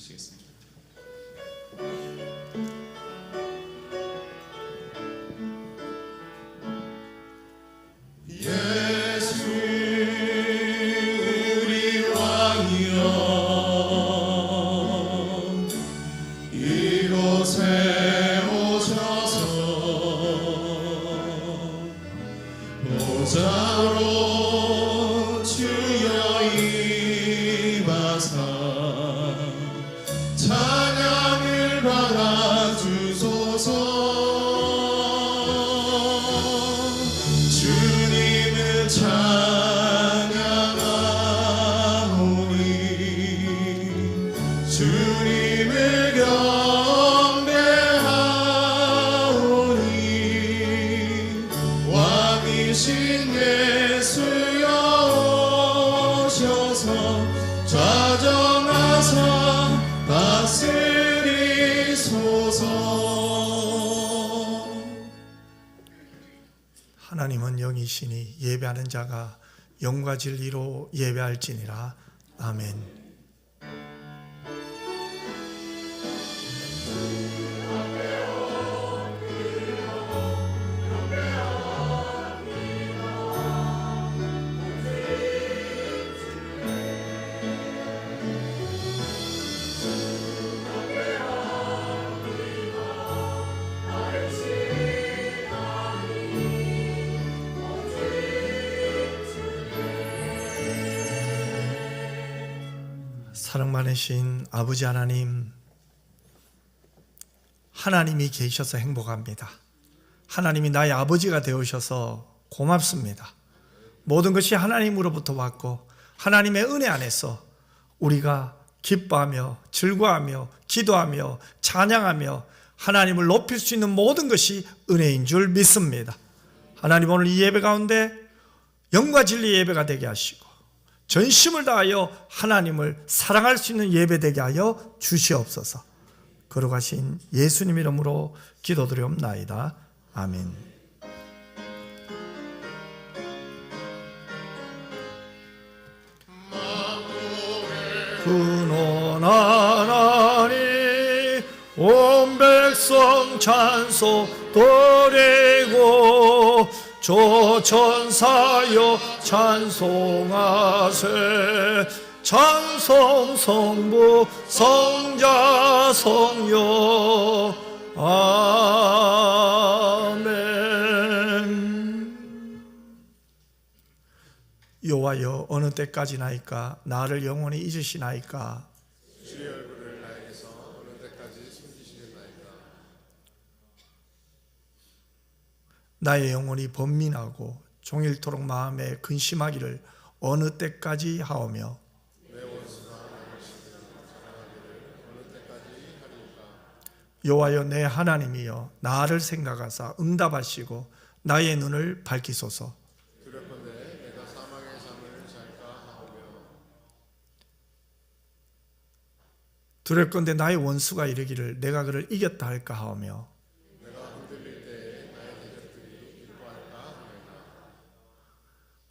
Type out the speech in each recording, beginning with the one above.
부르시겠습니다. 예수 우리 왕이여 이곳에 오셔서 보좌로 주여 임하사 찬양을 받아주소서. 주님을 찬양하오니 주님을 경배하오니 왕이신 예수여 오셔서 좌정하사 다스리소서. 하나님은 영이시니 예배하는 자가 영과 진리로 예배할지니라. 아멘. 사랑 많으신 아버지 하나님, 하나님이 계셔서 행복합니다. 하나님이 나의 아버지가 되어주셔서 고맙습니다. 모든 것이 하나님으로부터 왔고 하나님의 은혜 안에서 우리가 기뻐하며 즐거워하며 기도하며 찬양하며 하나님을 높일 수 있는 모든 것이 은혜인 줄 믿습니다. 하나님, 오늘 이 예배 가운데 영과 진리 예배가 되게 하시고 전심을 다하여 하나님을 사랑할 수 있는 예배 되게 하여 주시옵소서. 거룩하신 예수님 이름으로 기도드리옵나이다. 아멘. 근원 하나님 온 백성 찬송 드리고 조천사여 찬송하세. 찬송 성부 성자 성령 아멘. 여호와여 어느 때까지나이까 나를 영원히 잊으시나이까. 주의 얼굴을 나에게서 어느 때까지 숨기시겠나이까. 나의 영혼이 번민하고 종일토록 마음에 근심하기를 어느 때까지 하오며 내 원수가 나를 시기를 자랑하기를 어느 때까지 하리이까. 여호와여 내 하나님이여 나를 생각하사 응답하시고 나의 눈을 밝히소서. 두렵건대 내가 사망의 잠을 잘까 하오며 두렵건대 나의 원수가 이르기를 내가 그를 이겼다 할까 하오며 내가 흔들릴 때에 나의 대적들이 기뻐할까 하오나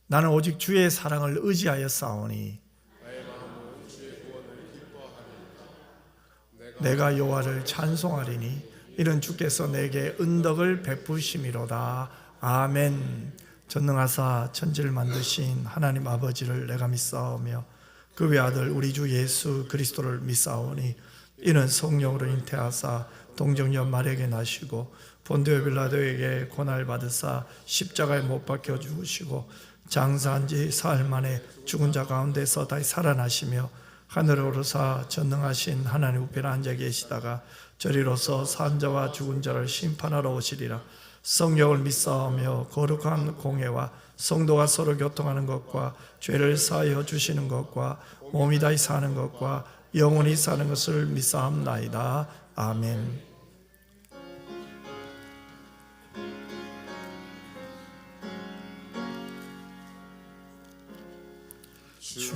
나는 오직 주의 사랑을 의지하여 싸우니 나의 마음은 주의 구원을 기뻐하리이까. 내가 여호와를 찬송하리니 이는 주께서 내게 은덕을 베푸심이로다. 아멘. 전능하사 천지를 만드신 하나님 아버지를 내가 믿사오며 그 외아들 우리 주 예수 그리스도를 믿사오니 이는 성령으로 잉태하사 동정녀 마리아에게 나시고 본디오 빌라도에게 고난을 받으사 십자가에 못 박혀 죽으시고 장사한 지 사흘 만에 죽은 자 가운데서 다시 살아나시며 하늘에 오르사 전능하신 하나님 우편에 앉아 계시다가 저리로서 산 자와 죽은 자를 심판하러 오시리라. 성령을 믿사오며 거룩한 공회와 성도가 서로 교통하는 것과 죄를 사하여 주시는 것과 몸이 다시 사는 것과 영원히 사는 것을 믿사옵나이다. 아멘. 주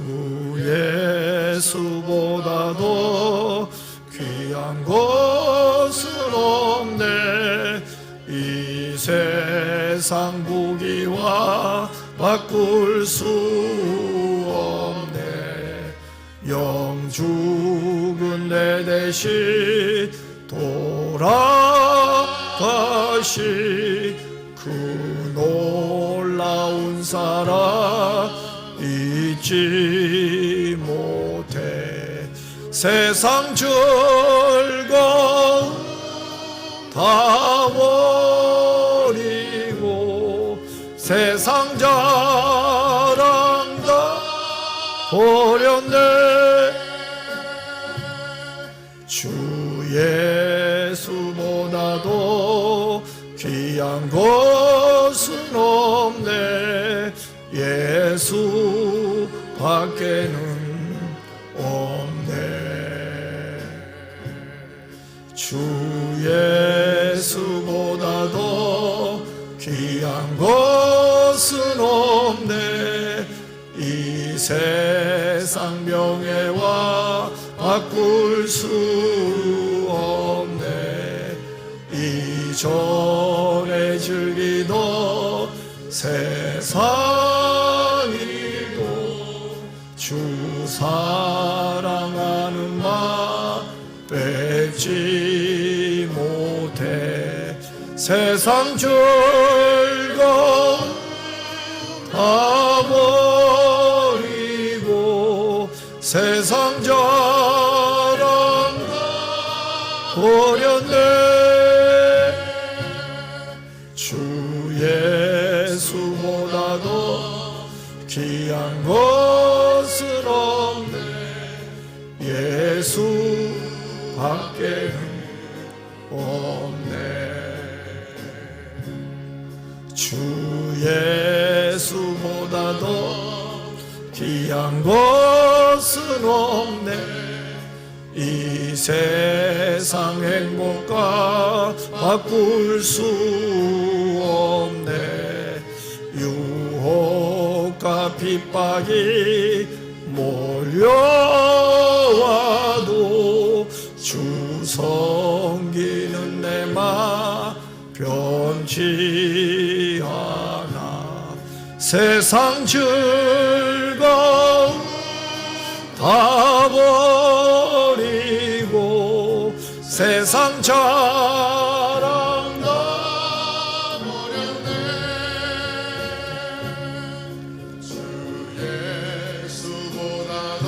예수보다도 귀한 것은 없네. 이 세상 부귀와 바꿀 수 없네. 영죽은 은혜 대신 돌아가신 그 놀라운 사랑 잊지 못해. 세상 즐거움 다 버리고 세상 자랑 다 버렸네. 주 예수보다도 귀한 것은 없네. 예수 밖에는 없네. 주 예수보다도 귀한 것은 없네. 이 세상 명예와 바꿀 수 없네. 이전에 즐기던 세상이고 주 사랑하는 마 뺏지 못해. 세상 즐거움 다 버리고 세상 자랑 다 버렸네. 주 예수보다도 귀한 것은 없네. 예수 밖에는 없네. 주 예수보다도 귀한 것은 없네. 이 세상 행복과 바꿀 수 없네. 유혹과 핍박이 몰려와도 주 섬기는 내 마 변치 않아. 세상 즐거움 다 버리고 세상 자랑 다 버렸네. 주 예수보다도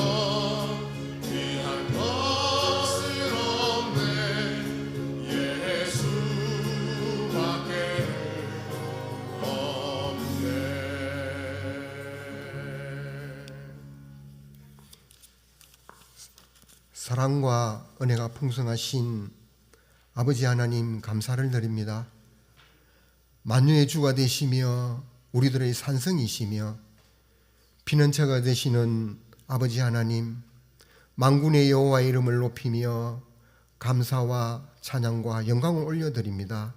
귀한 것은 없네. 예수 밖에는 없네. 사랑과 은혜가 풍성하신 아버지 하나님 감사를 드립니다. 만유의 주가 되시며 우리들의 산성이시며 피난처가 되시는 아버지 하나님, 만군의 여호와의 이름을 높이며 감사와 찬양과 영광을 올려드립니다.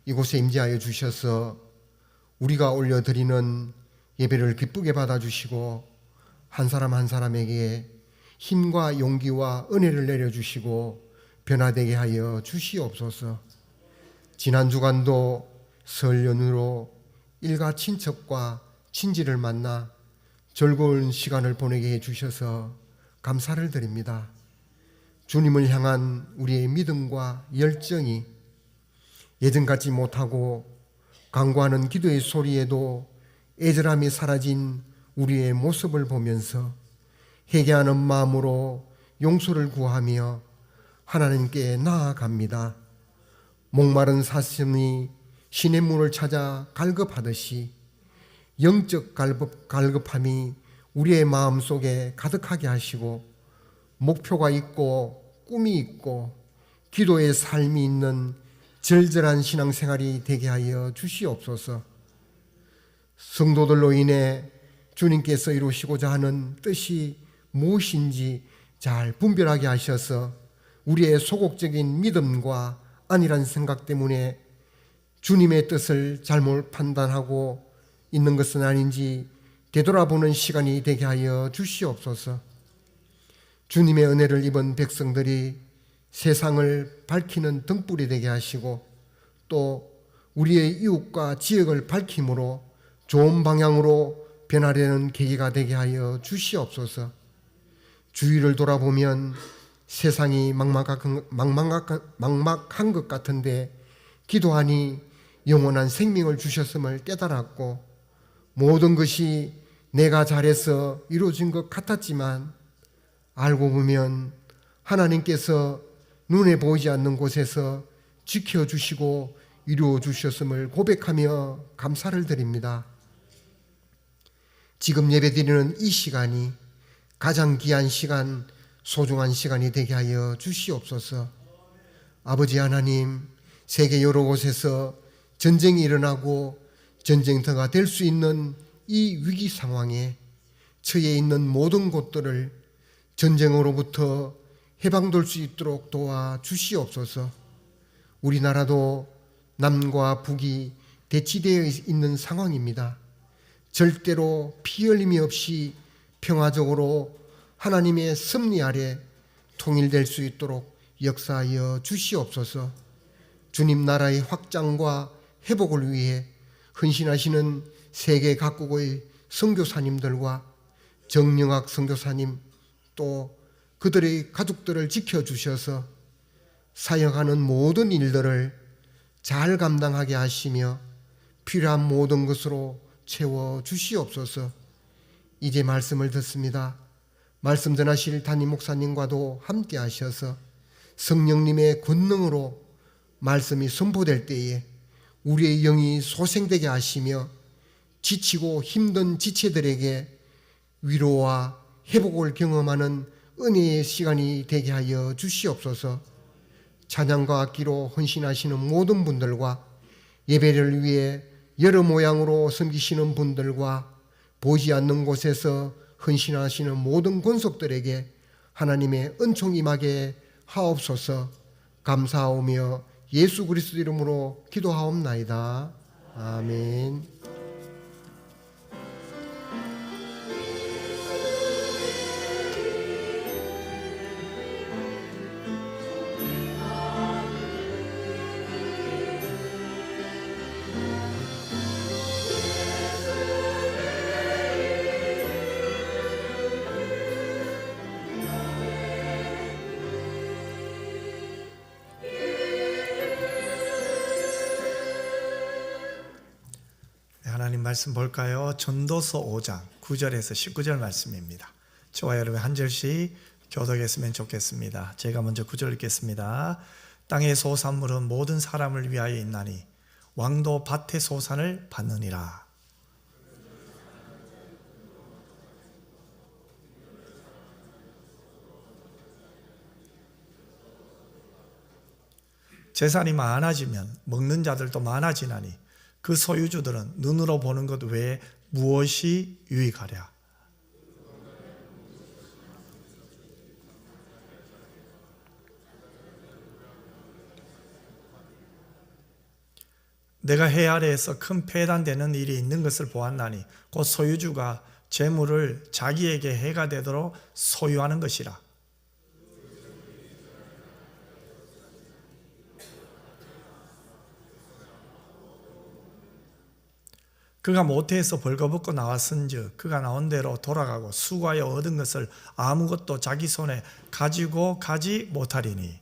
이곳에 임재하여 주셔서 우리가 올려드리는 예배를 기쁘게 받아주시고 한 사람 한 사람에게 힘과 용기와 은혜를 내려주시고 변화되게 하여 주시옵소서. 지난 주간도 설 연휴로 일가 친척과 친지를 만나 즐거운 시간을 보내게 해주셔서 감사를 드립니다. 주님을 향한 우리의 믿음과 열정이 예전 같지 못하고 간구하는 기도의 소리에도 애절함이 사라진 우리의 모습을 보면서 회개하는 마음으로 용서를 구하며 하나님께 나아갑니다. 목마른 사슴이 신의 문을 찾아 갈급하듯이 영적 갈급함이 우리의 마음속에 가득하게 하시고 목표가 있고 꿈이 있고 기도의 삶이 있는 절절한 신앙생활이 되게 하여 주시옵소서. 성도들로 인해 주님께서 이루시고자 하는 뜻이 무엇인지 잘 분별하게 하셔서 우리의 소극적인 믿음과 아니란 생각 때문에 주님의 뜻을 잘못 판단하고 있는 것은 아닌지 되돌아보는 시간이 되게 하여 주시옵소서. 주님의 은혜를 입은 백성들이 세상을 밝히는 등불이 되게 하시고 또 우리의 이웃과 지역을 밝힘으로 좋은 방향으로 변화되는 계기가 되게 하여 주시옵소서. 주위를 돌아보면 세상이 막막한 것 같은데 기도하니 영원한 생명을 주셨음을 깨달았고, 모든 것이 내가 잘해서 이루어진 것 같았지만 알고 보면 하나님께서 눈에 보이지 않는 곳에서 지켜주시고 이루어 주셨음을 고백하며 감사를 드립니다. 지금 예배드리는 이 시간이 가장 귀한 시간, 소중한 시간이 되게 하여 주시옵소서. 아버지 하나님, 세계 여러 곳에서 전쟁이 일어나고 전쟁터가 될 수 있는 이 위기 상황에 처해 있는 모든 곳들을 전쟁으로부터 해방될 수 있도록 도와 주시옵소서. 우리나라도 남과 북이 대치되어 있는 상황입니다. 절대로 피 흘림이 없이 평화적으로 하나님의 섭리 아래 통일될 수 있도록 역사하여 주시옵소서. 주님 나라의 확장과 회복을 위해 헌신하시는 세계 각국의 선교사님들과 정영학 선교사님, 또 그들의 가족들을 지켜주셔서 사역하는 모든 일들을 잘 감당하게 하시며 필요한 모든 것으로 채워 주시옵소서. 이제 말씀을 듣습니다. 말씀 전하실 담임 목사님과도 함께 하셔서 성령님의 권능으로 말씀이 선포될 때에 우리의 영이 소생되게 하시며 지치고 힘든 지체들에게 위로와 회복을 경험하는 은혜의 시간이 되게 하여 주시옵소서. 찬양과 악기로 헌신하시는 모든 분들과 예배를 위해 여러 모양으로 섬기시는 분들과 보이지 않는 곳에서 헌신하시는 모든 권속들에게 하나님의 은총 임하게 하옵소서. 감사하오며 예수 그리스도 이름으로 기도하옵나이다. 아멘. 하나님 말씀 볼까요? 전도서 5장 9절에서 19절 말씀입니다. 저와 여러분 한 절씩 교독했으면 좋겠습니다. 제가 먼저 9절 읽겠습니다. 땅의 소산물은 모든 사람을 위하여 있나니 왕도 밭의 소산을 받느니라. 재산이 많아지면 먹는 자들도 많아지나니 그 소유주들은 눈으로 보는 것 외에 무엇이 유익하랴. 내가 해 아래에서 큰 폐단되는 일이 있는 것을 보았나니 곧 소유주가 재물을 자기에게 해가 되도록 소유하는 것이라. 그가 모태에서 벌거벗고 나왔은즉 그가 나온 대로 돌아가고 수고하여 얻은 것을 아무것도 자기 손에 가지고 가지 못하리니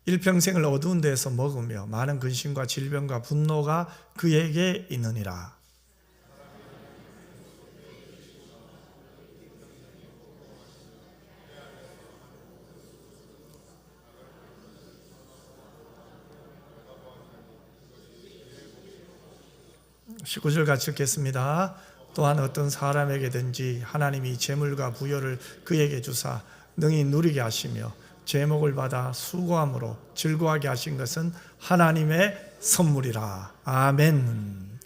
일평생을 어두운 데에서 먹으며 많은 근심과 질병과 분노가 그에게 있느니라. 십구 절 같이 읽겠습니다. 또한 어떤 사람에게든지 하나님이 재물과 부여를 그에게 주사 능히 누리게 하시며 제목을 받아 수고함으로 즐거워하게 하신 것은 하나님의 선물이라. 아멘.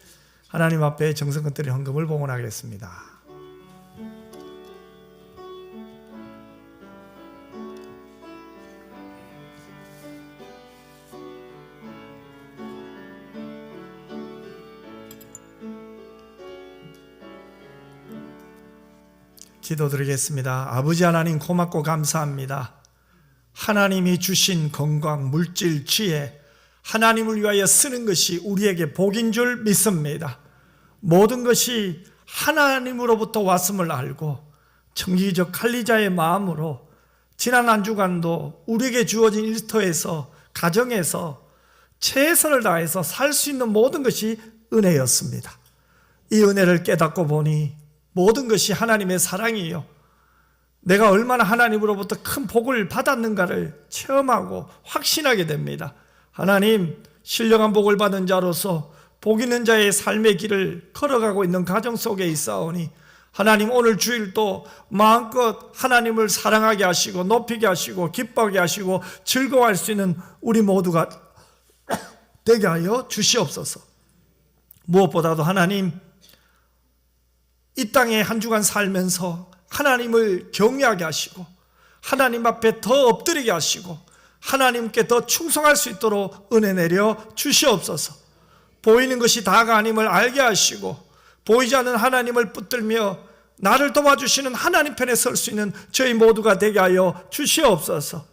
하나님 앞에 정성껏 드린 헌금을 봉헌하겠습니다. 기도드리겠습니다. 아버지 하나님 고맙고 감사합니다. 하나님이 주신 건강, 물질, 지혜, 하나님을 위하여 쓰는 것이 우리에게 복인 줄 믿습니다. 모든 것이 하나님으로부터 왔음을 알고 청기적 관리자의 마음으로 지난 한 주간도 우리에게 주어진 일터에서, 가정에서 최선을 다해서 살 수 있는 모든 것이 은혜였습니다. 이 은혜를 깨닫고 보니 모든 것이 하나님의 사랑이요, 내가 얼마나 하나님으로부터 큰 복을 받았는가를 체험하고 확신하게 됩니다. 하나님, 신령한 복을 받은 자로서 복 있는 자의 삶의 길을 걸어가고 있는 가정 속에 있사오니 하나님, 오늘 주일도 마음껏 하나님을 사랑하게 하시고 높이게 하시고 기뻐하게 하시고 즐거워할 수 있는 우리 모두가 되게 하여 주시옵소서. 무엇보다도 하나님, 이 땅에 한 주간 살면서 하나님을 경외하게 하시고 하나님 앞에 더 엎드리게 하시고 하나님께 더 충성할 수 있도록 은혜 내려 주시옵소서. 보이는 것이 다가 아님을 알게 하시고 보이지 않는 하나님을 붙들며 나를 도와주시는 하나님 편에 설 수 있는 저희 모두가 되게 하여 주시옵소서.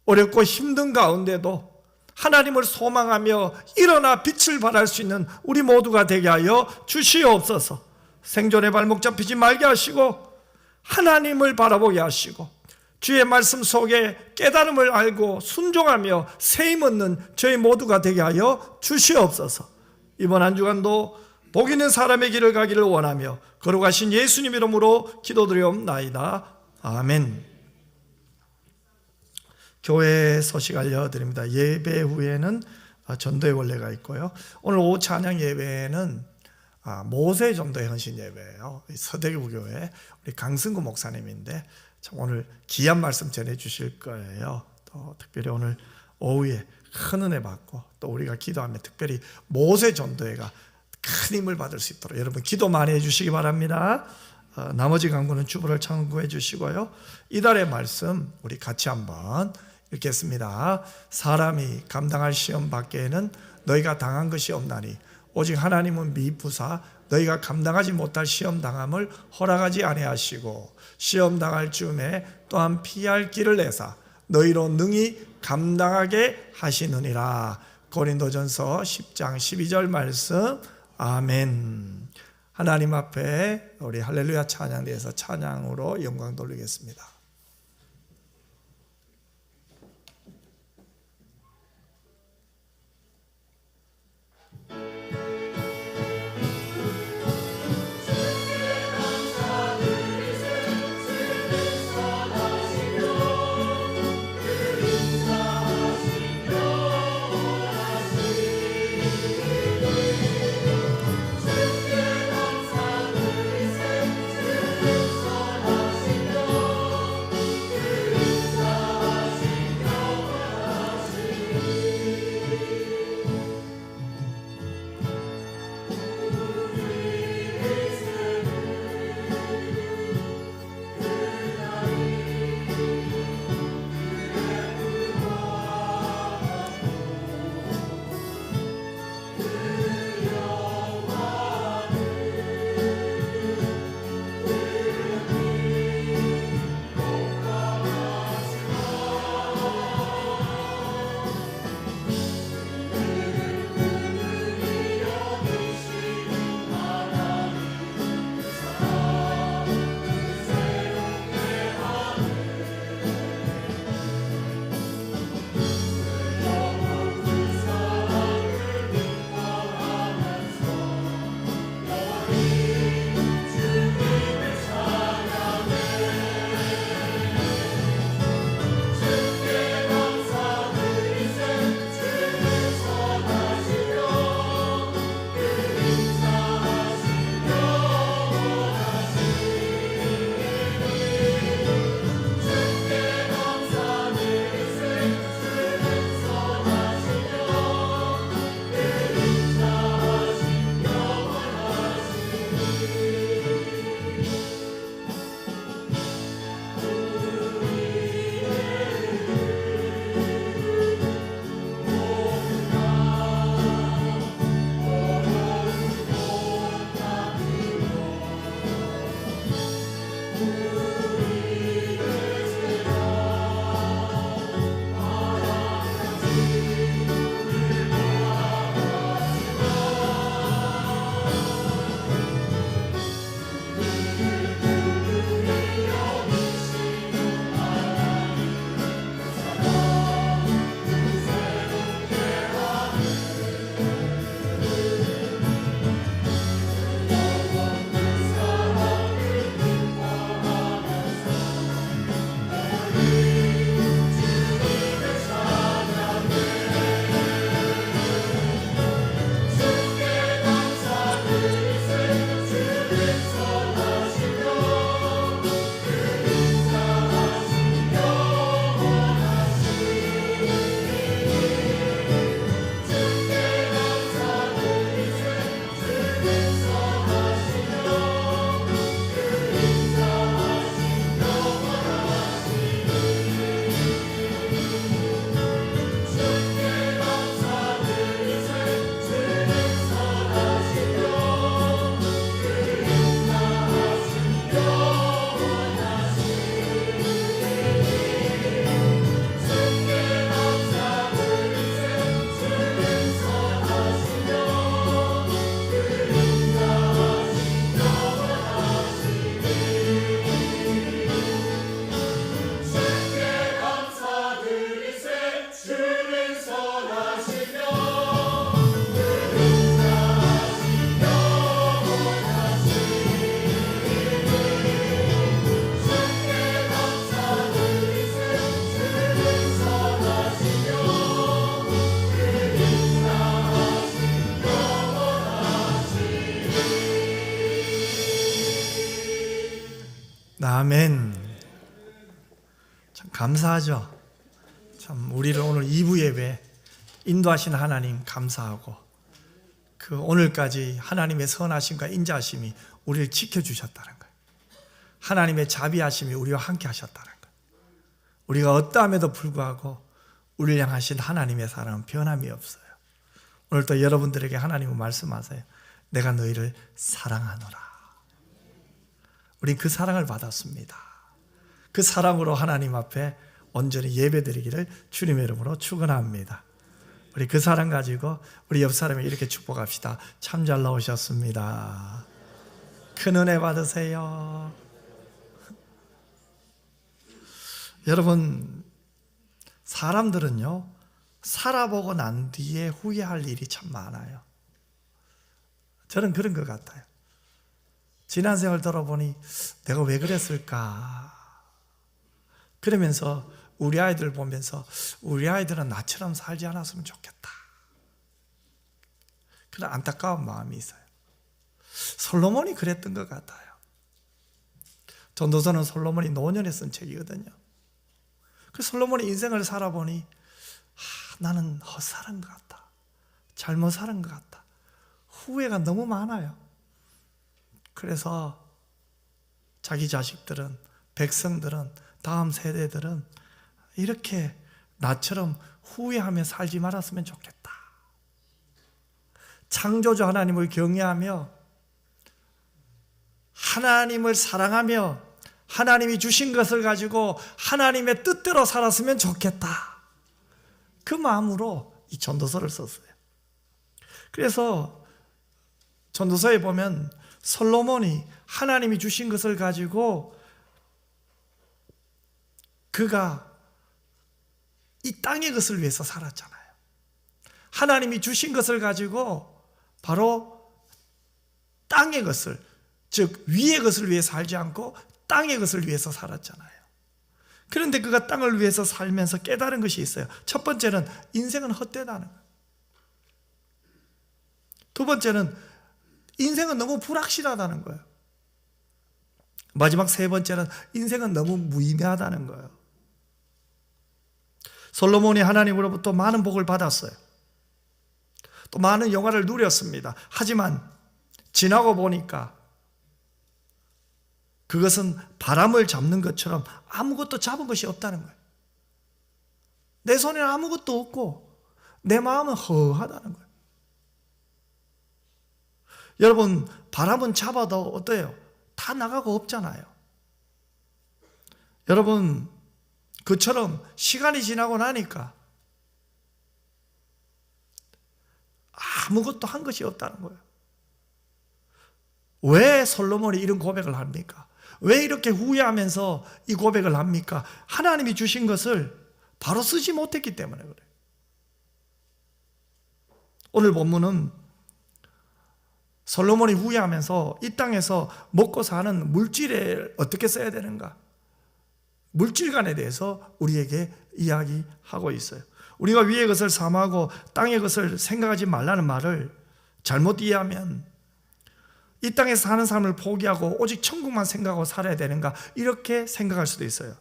어렵고 힘든 가운데도 하나님을 소망하며 일어나 빛을 발할 수 있는 우리 모두가 되게 하여 주시옵소서. 생존의 발목 잡히지 말게 하시고 하나님을 바라보게 하시고 주의 말씀 속에 깨달음을 알고 순종하며 세임 얻는 저희 모두가 되게 하여 주시옵소서. 이번 한 주간도 복 있는 사람의 길을 가기를 원하며 거룩하신 예수님 이름으로 기도드리옵나이다. 아멘. 교회 소식 알려드립니다. 예배 후에는 전도의 원례가 있고요. 오늘 오후 찬양 예배는 모세 전도의 헌신 예배예요. 서대구교회 우리 강승구 목사님인데 참 오늘 귀한 말씀 전해 주실 거예요. 또 특별히 오늘 오후에 큰 은혜 받고 또 우리가 기도하면 특별히 모세 전도회가 큰 힘을 받을 수 있도록 여러분 기도 많이 해주시기 바랍니다. 나머지 강구는 주보를 참고해 주시고요. 이달의 말씀 우리 같이 한번 읽겠습니다. 사람이 감당할 시험 밖에는 너희가 당한 것이 없나니 오직 하나님은 미쁘사 너희가 감당하지 못할 시험 당함을 허락하지 아니하시고 시험 당할 즈음에 또한 피할 길을 내사 너희로 능히 감당하게 하시느니라. 고린도전서 10장 12절 말씀. 아멘. 하나님 앞에 우리 할렐루야 찬양대에서 찬양으로 영광 돌리겠습니다. 아멘. 참 감사하죠. 참 우리를 오늘 2부 예배 인도하신 하나님 감사하고, 그 오늘까지 하나님의 선하심과 인자하심이 우리를 지켜주셨다는 거예요. 하나님의 자비하심이 우리와 함께 하셨다는 거예요. 우리가 어떠함에도 불구하고 우리를 향하신 하나님의 사랑은 변함이 없어요. 오늘 또 여러분들에게 하나님은 말씀하세요. 내가 너희를 사랑하노라. 우린 그 사랑을 받았습니다. 그 사랑으로 하나님 앞에 온전히 예배드리기를 주님의 이름으로 축원합니다. 우리 그 사랑 가지고 우리 옆 사람에 이렇게 축복합시다. 참 잘 나오셨습니다. 큰 은혜 받으세요. 여러분, 사람들은요, 살아보고 난 뒤에 후회할 일이 참 많아요. 저는 그런 것 같아요. 지난 세월 돌아보니 내가 왜 그랬을까? 그러면서 우리 아이들 보면서 우리 아이들은 나처럼 살지 않았으면 좋겠다, 그런 안타까운 마음이 있어요. 솔로몬이 그랬던 것 같아요. 전도서는 솔로몬이 노년에 쓴 책이거든요. 그 솔로몬이 인생을 살아보니 나는 헛살은 것 같다, 잘못 살은 것 같다, 후회가 너무 많아요. 그래서 자기 자식들은, 백성들은, 다음 세대들은 이렇게 나처럼 후회하며 살지 말았으면 좋겠다. 창조주 하나님을 경외하며 하나님을 사랑하며 하나님이 주신 것을 가지고 하나님의 뜻대로 살았으면 좋겠다, 그 마음으로 이 전도서를 썼어요. 그래서 전도서에 보면 솔로몬이 하나님이 주신 것을 가지고 그가 이 땅의 것을 위해서 살았잖아요. 하나님이 주신 것을 가지고 바로 땅의 것을, 즉 위의 것을 위해 살지 않고 땅의 것을 위해서 살았잖아요. 그런데 그가 땅을 위해서 살면서 깨달은 것이 있어요. 첫 번째는 인생은 헛되다는 거예요. 두 번째는 인생은 너무 불확실하다는 거예요. 마지막 세 번째는 인생은 너무 무의미하다는 거예요. 솔로몬이 하나님으로부터 많은 복을 받았어요. 또 많은 영화를 누렸습니다. 하지만 지나고 보니까 그것은 바람을 잡는 것처럼 아무것도 잡은 것이 없다는 거예요. 내 손에는 아무것도 없고 내 마음은 허하다는 거예요. 여러분, 바람은 잡아도 어때요? 다 나가고 없잖아요. 여러분, 그처럼 시간이 지나고 나니까 아무것도 한 것이 없다는 거예요. 왜 솔로몬이 이런 고백을 합니까? 왜 이렇게 후회하면서 이 고백을 합니까? 하나님이 주신 것을 바로 쓰지 못했기 때문에 그래요. 오늘 본문은 솔로몬이 후회하면서 이 땅에서 먹고 사는 물질에 어떻게 써야 되는가, 물질관에 대해서 우리에게 이야기하고 있어요. 우리가 위의 것을 삼하고 땅의 것을 생각하지 말라는 말을 잘못 이해하면 이 땅에서 사는 삶을 포기하고 오직 천국만 생각하고 살아야 되는가, 이렇게 생각할 수도 있어요.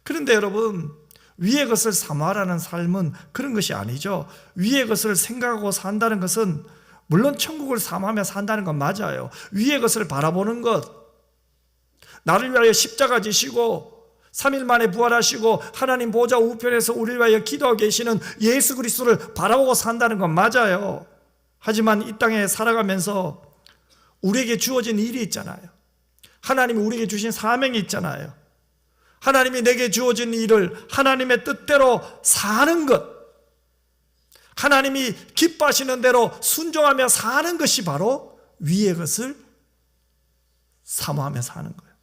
그런데 여러분, 위의 것을 삼아라는 삶은 그런 것이 아니죠. 위의 것을 생각하고 산다는 것은 물론 천국을 삼하며 산다는 건 맞아요. 위의 것을 바라보는 것, 나를 위하여 십자가 지시고 3일 만에 부활하시고 하나님 보좌 우편에서 우리를 위하여 기도하고 계시는 예수 그리스도를 바라보고 산다는 건 맞아요. 하지만 이 땅에 살아가면서 우리에게 주어진 일이 있잖아요. 하나님이 우리에게 주신 사명이 있잖아요. 하나님이 내게 주어진 일을 하나님의 뜻대로 사는 것, 하나님이 기뻐하시는 대로 순종하며 사는 것이 바로 위의 것을 사모하며 사는 거예요.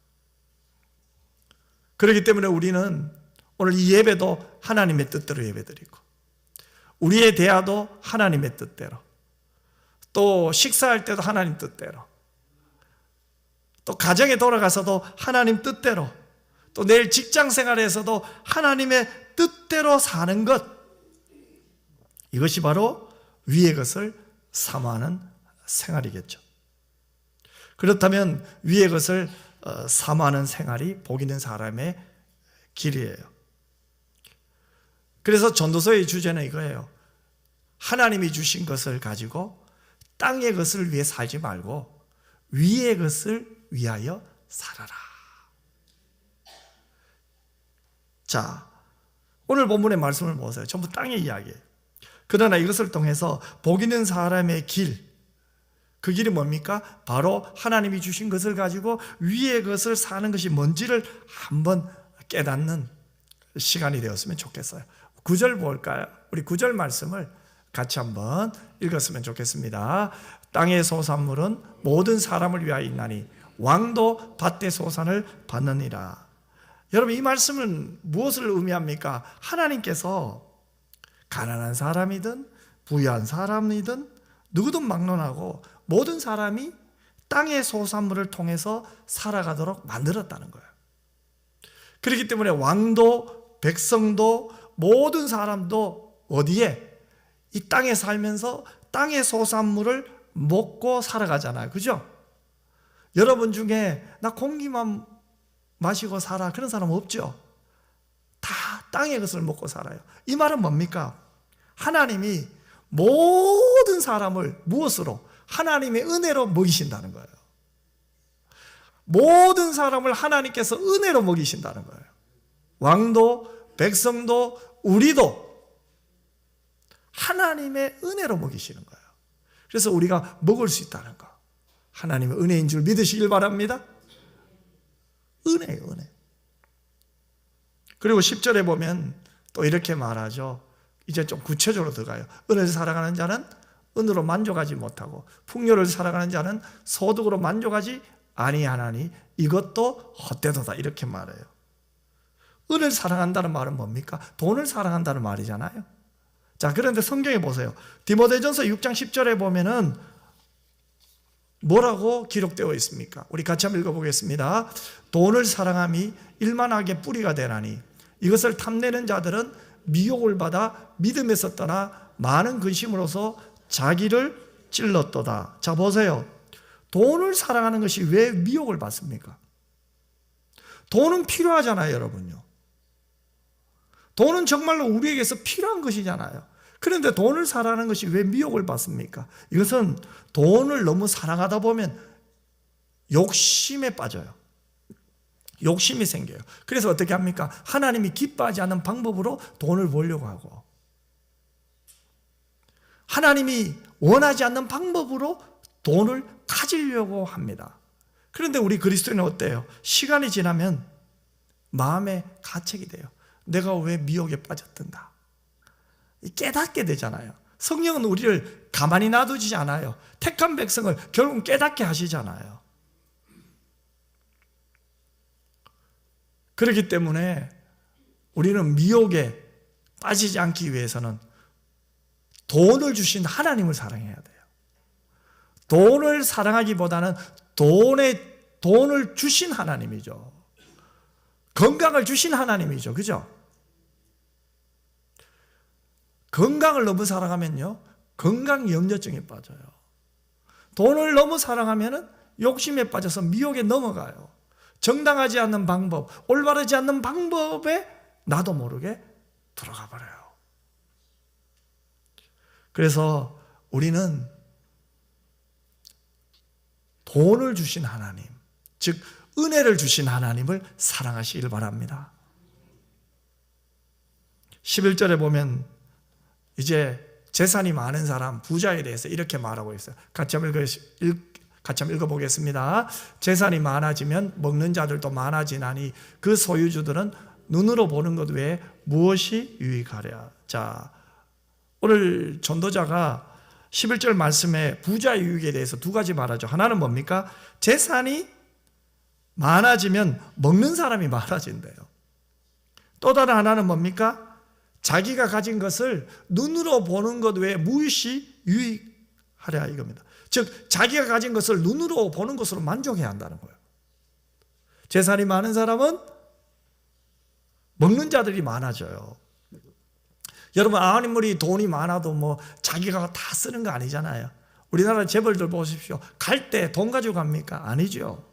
그렇기 때문에 우리는 오늘 이 예배도 하나님의 뜻대로 예배드리고, 우리의 대화도 하나님의 뜻대로, 또 식사할 때도 하나님 뜻대로, 또 가정에 돌아가서도 하나님 뜻대로, 또 내일 직장 생활에서도 하나님의 뜻대로 사는 것, 이것이 바로 위의 것을 사모하는 생활이겠죠. 그렇다면 위의 것을 사모하는 생활이 복 있는 사람의 길이에요. 그래서 전도서의 주제는 이거예요. 하나님이 주신 것을 가지고 땅의 것을 위해 살지 말고 위의 것을 위하여 살아라. 자, 오늘 본문의 말씀을 보세요. 전부 땅의 이야기예요. 그러나 이것을 통해서 복 있는 사람의 길, 그 길이 뭡니까? 바로 하나님이 주신 것을 가지고 위의 것을 사는 것이 뭔지를 한번 깨닫는 시간이 되었으면 좋겠어요. 9절 볼까요? 우리 9절 말씀을 같이 한번 읽었으면 좋겠습니다. 땅의 소산물은 모든 사람을 위하여 있나니 왕도 밭의 소산을 받느니라. 여러분, 이 말씀은 무엇을 의미합니까? 하나님께서 가난한 사람이든 부유한 사람이든 누구든 막론하고 모든 사람이 땅의 소산물을 통해서 살아가도록 만들었다는 거예요. 그렇기 때문에 왕도 백성도 모든 사람도 어디에? 이 땅에 살면서 땅의 소산물을 먹고 살아가잖아요. 그죠? 여러분 중에 나 공기만 마시고 살아 그런 사람 없죠? 다 땅의 것을 먹고 살아요. 이 말은 뭡니까? 하나님이 모든 사람을 무엇으로? 하나님의 은혜로 먹이신다는 거예요. 모든 사람을 하나님께서 은혜로 먹이신다는 거예요. 왕도 백성도 우리도 하나님의 은혜로 먹이시는 거예요. 그래서 우리가 먹을 수 있다는 거, 하나님의 은혜인 줄 믿으시길 바랍니다. 은혜예요, 은혜. 그리고 10절에 보면 또 이렇게 말하죠. 이제 좀 구체적으로 들어가요. 은혜를 살아가는 자는 은으로 만족하지 못하고 풍요를 살아가는 자는 소득으로 만족하지 아니하나니 이것도 헛되도다, 이렇게 말해요. 은혜를 사랑한다는 말은 뭡니까? 돈을 사랑한다는 말이잖아요. 자, 그런데 성경에 보세요. 디모데전서 6장 10절에 보면은 뭐라고 기록되어 있습니까? 우리 같이 한번 읽어보겠습니다. 돈을 사랑함이 일만하게 뿌리가 되나니 이것을 탐내는 자들은 미혹을 받아 믿음에서 떠나 많은 근심으로서 자기를 찔렀도다. 자, 보세요. 돈을 사랑하는 것이 왜 미혹을 받습니까? 돈은 필요하잖아요, 여러분요. 돈은 정말로 우리에게서 필요한 것이잖아요. 그런데 돈을 사랑하는 것이 왜 미혹을 받습니까? 이것은 돈을 너무 사랑하다 보면 욕심에 빠져요. 욕심이 생겨요. 그래서 어떻게 합니까? 하나님이 기뻐하지 않는 방법으로 돈을 벌려고 하고, 하나님이 원하지 않는 방법으로 돈을 가지려고 합니다. 그런데 우리 그리스도인은 어때요? 시간이 지나면 마음에 가책이 돼요. 내가 왜 미혹에 빠졌던가 깨닫게 되잖아요. 성령은 우리를 가만히 놔두지 않아요. 택한 백성을 결국 깨닫게 하시잖아요. 그렇기 때문에 우리는 미혹에 빠지지 않기 위해서는 돈을 주신 하나님을 사랑해야 돼요. 돈을 사랑하기보다는 돈을 주신 하나님이죠. 건강을 주신 하나님이죠. 그죠? 건강을 너무 사랑하면요, 건강염려증에 빠져요. 돈을 너무 사랑하면 욕심에 빠져서 미혹에 넘어가요. 정당하지 않는 방법, 올바르지 않는 방법에 나도 모르게 들어가 버려요. 그래서 우리는 돈을 주신 하나님, 즉 은혜를 주신 하나님을 사랑하시길 바랍니다. 11절에 보면 이제 재산이 많은 사람, 부자에 대해서 이렇게 말하고 있어요. 같이 한번 읽어보겠습니다. 재산이 많아지면 먹는 자들도 많아지나니 그 소유주들은 눈으로 보는 것 외에 무엇이 유익하랴. 자, 오늘 전도자가 11절 말씀에 부자 유익에 대해서 두 가지 말하죠. 하나는 뭡니까? 재산이 많아지면 먹는 사람이 많아진대요. 또 다른 하나는 뭡니까? 자기가 가진 것을 눈으로 보는 것 외에 무엇이 유익하랴 이겁니다. 즉 자기가 가진 것을 눈으로 보는 것으로 만족해야 한다는 거예요. 재산이 많은 사람은 먹는 자들이 많아져요. 여러분, 아무리 돈이 많아도 뭐 자기가 다 쓰는 거 아니잖아요. 우리나라 재벌들 보십시오. 갈 때 돈 가지고 갑니까? 아니죠.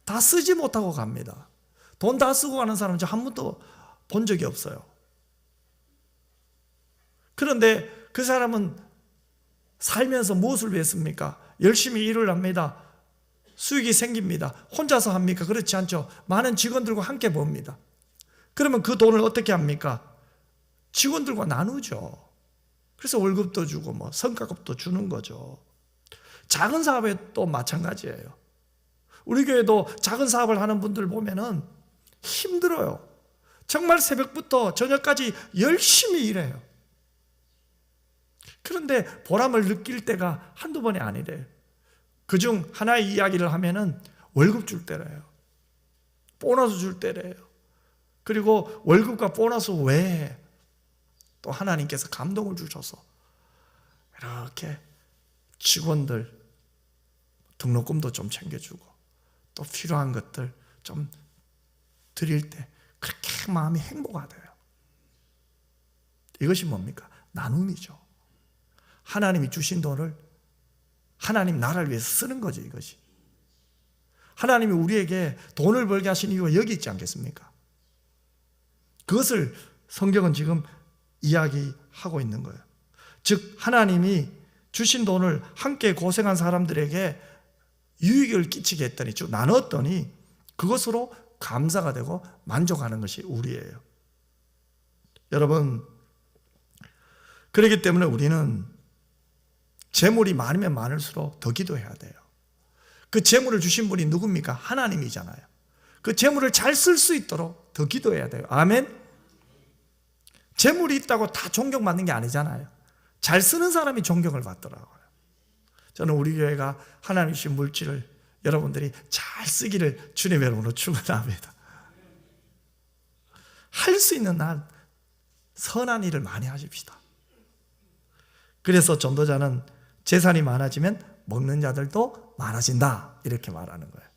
다 쓰지 못하고 갑니다. 돈 다 쓰고 가는 사람 저 한 번도 본 적이 없어요. 그런데 그 사람은 살면서 무엇을 위했습니까? 열심히 일을 합니다. 수익이 생깁니다. 혼자서 합니까? 그렇지 않죠. 많은 직원들과 함께 봅니다. 그러면 그 돈을 어떻게 합니까? 직원들과 나누죠. 그래서 월급도 주고 뭐 성과급도 주는 거죠. 작은 사업에 또 마찬가지예요. 우리 교회도 작은 사업을 하는 분들 보면은 힘들어요. 정말 새벽부터 저녁까지 열심히 일해요. 그런데 보람을 느낄 때가 한두 번이 아니래요. 그중 하나의 이야기를 하면은 월급 줄 때래요. 보너스 줄 때래요. 그리고 월급과 보너스 외에 또 하나님께서 감동을 주셔서 이렇게 직원들 등록금도 좀 챙겨주고 또 필요한 것들 좀 드릴 때 그렇게 마음이 행복하대요. 이것이 뭡니까? 나눔이죠. 하나님이 주신 돈을 하나님 나라를 위해서 쓰는 거죠. 이것이 하나님이 우리에게 돈을 벌게 하신 이유가 여기 있지 않겠습니까? 그것을 성경은 지금 이야기하고 있는 거예요. 즉 하나님이 주신 돈을 함께 고생한 사람들에게 유익을 끼치게 했더니, 즉 나눴더니 그것으로 감사가 되고 만족하는 것이 우리예요. 여러분, 그렇기 때문에 우리는 재물이 많으면 많을수록 더 기도해야 돼요. 그 재물을 주신 분이 누굽니까? 하나님이잖아요. 그 재물을 잘 쓸 수 있도록 더 기도해야 돼요. 아멘. 재물이 있다고 다 존경받는 게 아니잖아요. 잘 쓰는 사람이 존경을 받더라고요. 저는 우리 교회가 하나님 주신 물질을 여러분들이 잘 쓰기를 주님의 이름으로 축원합니다. 할 수 있는 한 선한 일을 많이 하십시다. 그래서 전도자는 재산이 많아지면 먹는 자들도 많아진다, 이렇게 말하는 거예요.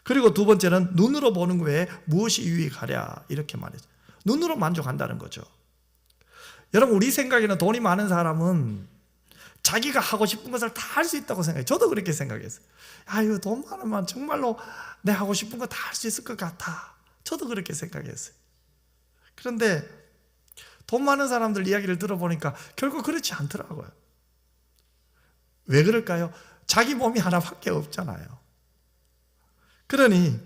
그리고 두 번째는 눈으로 보는 것 외에 무엇이 유익하랴, 이렇게 말했죠. 눈으로 만족한다는 거죠. 여러분, 우리 생각에는 돈이 많은 사람은 자기가 하고 싶은 것을 다 할 수 있다고 생각해요. 저도 그렇게 생각했어요. 아유, 돈 많으면 정말로 내 하고 싶은 거 다 할 수 있을 것 같아. 저도 그렇게 생각했어요. 그런데 돈 많은 사람들 이야기를 들어보니까 결국 그렇지 않더라고요. 왜 그럴까요? 자기 몸이 하나밖에 없잖아요. 그러니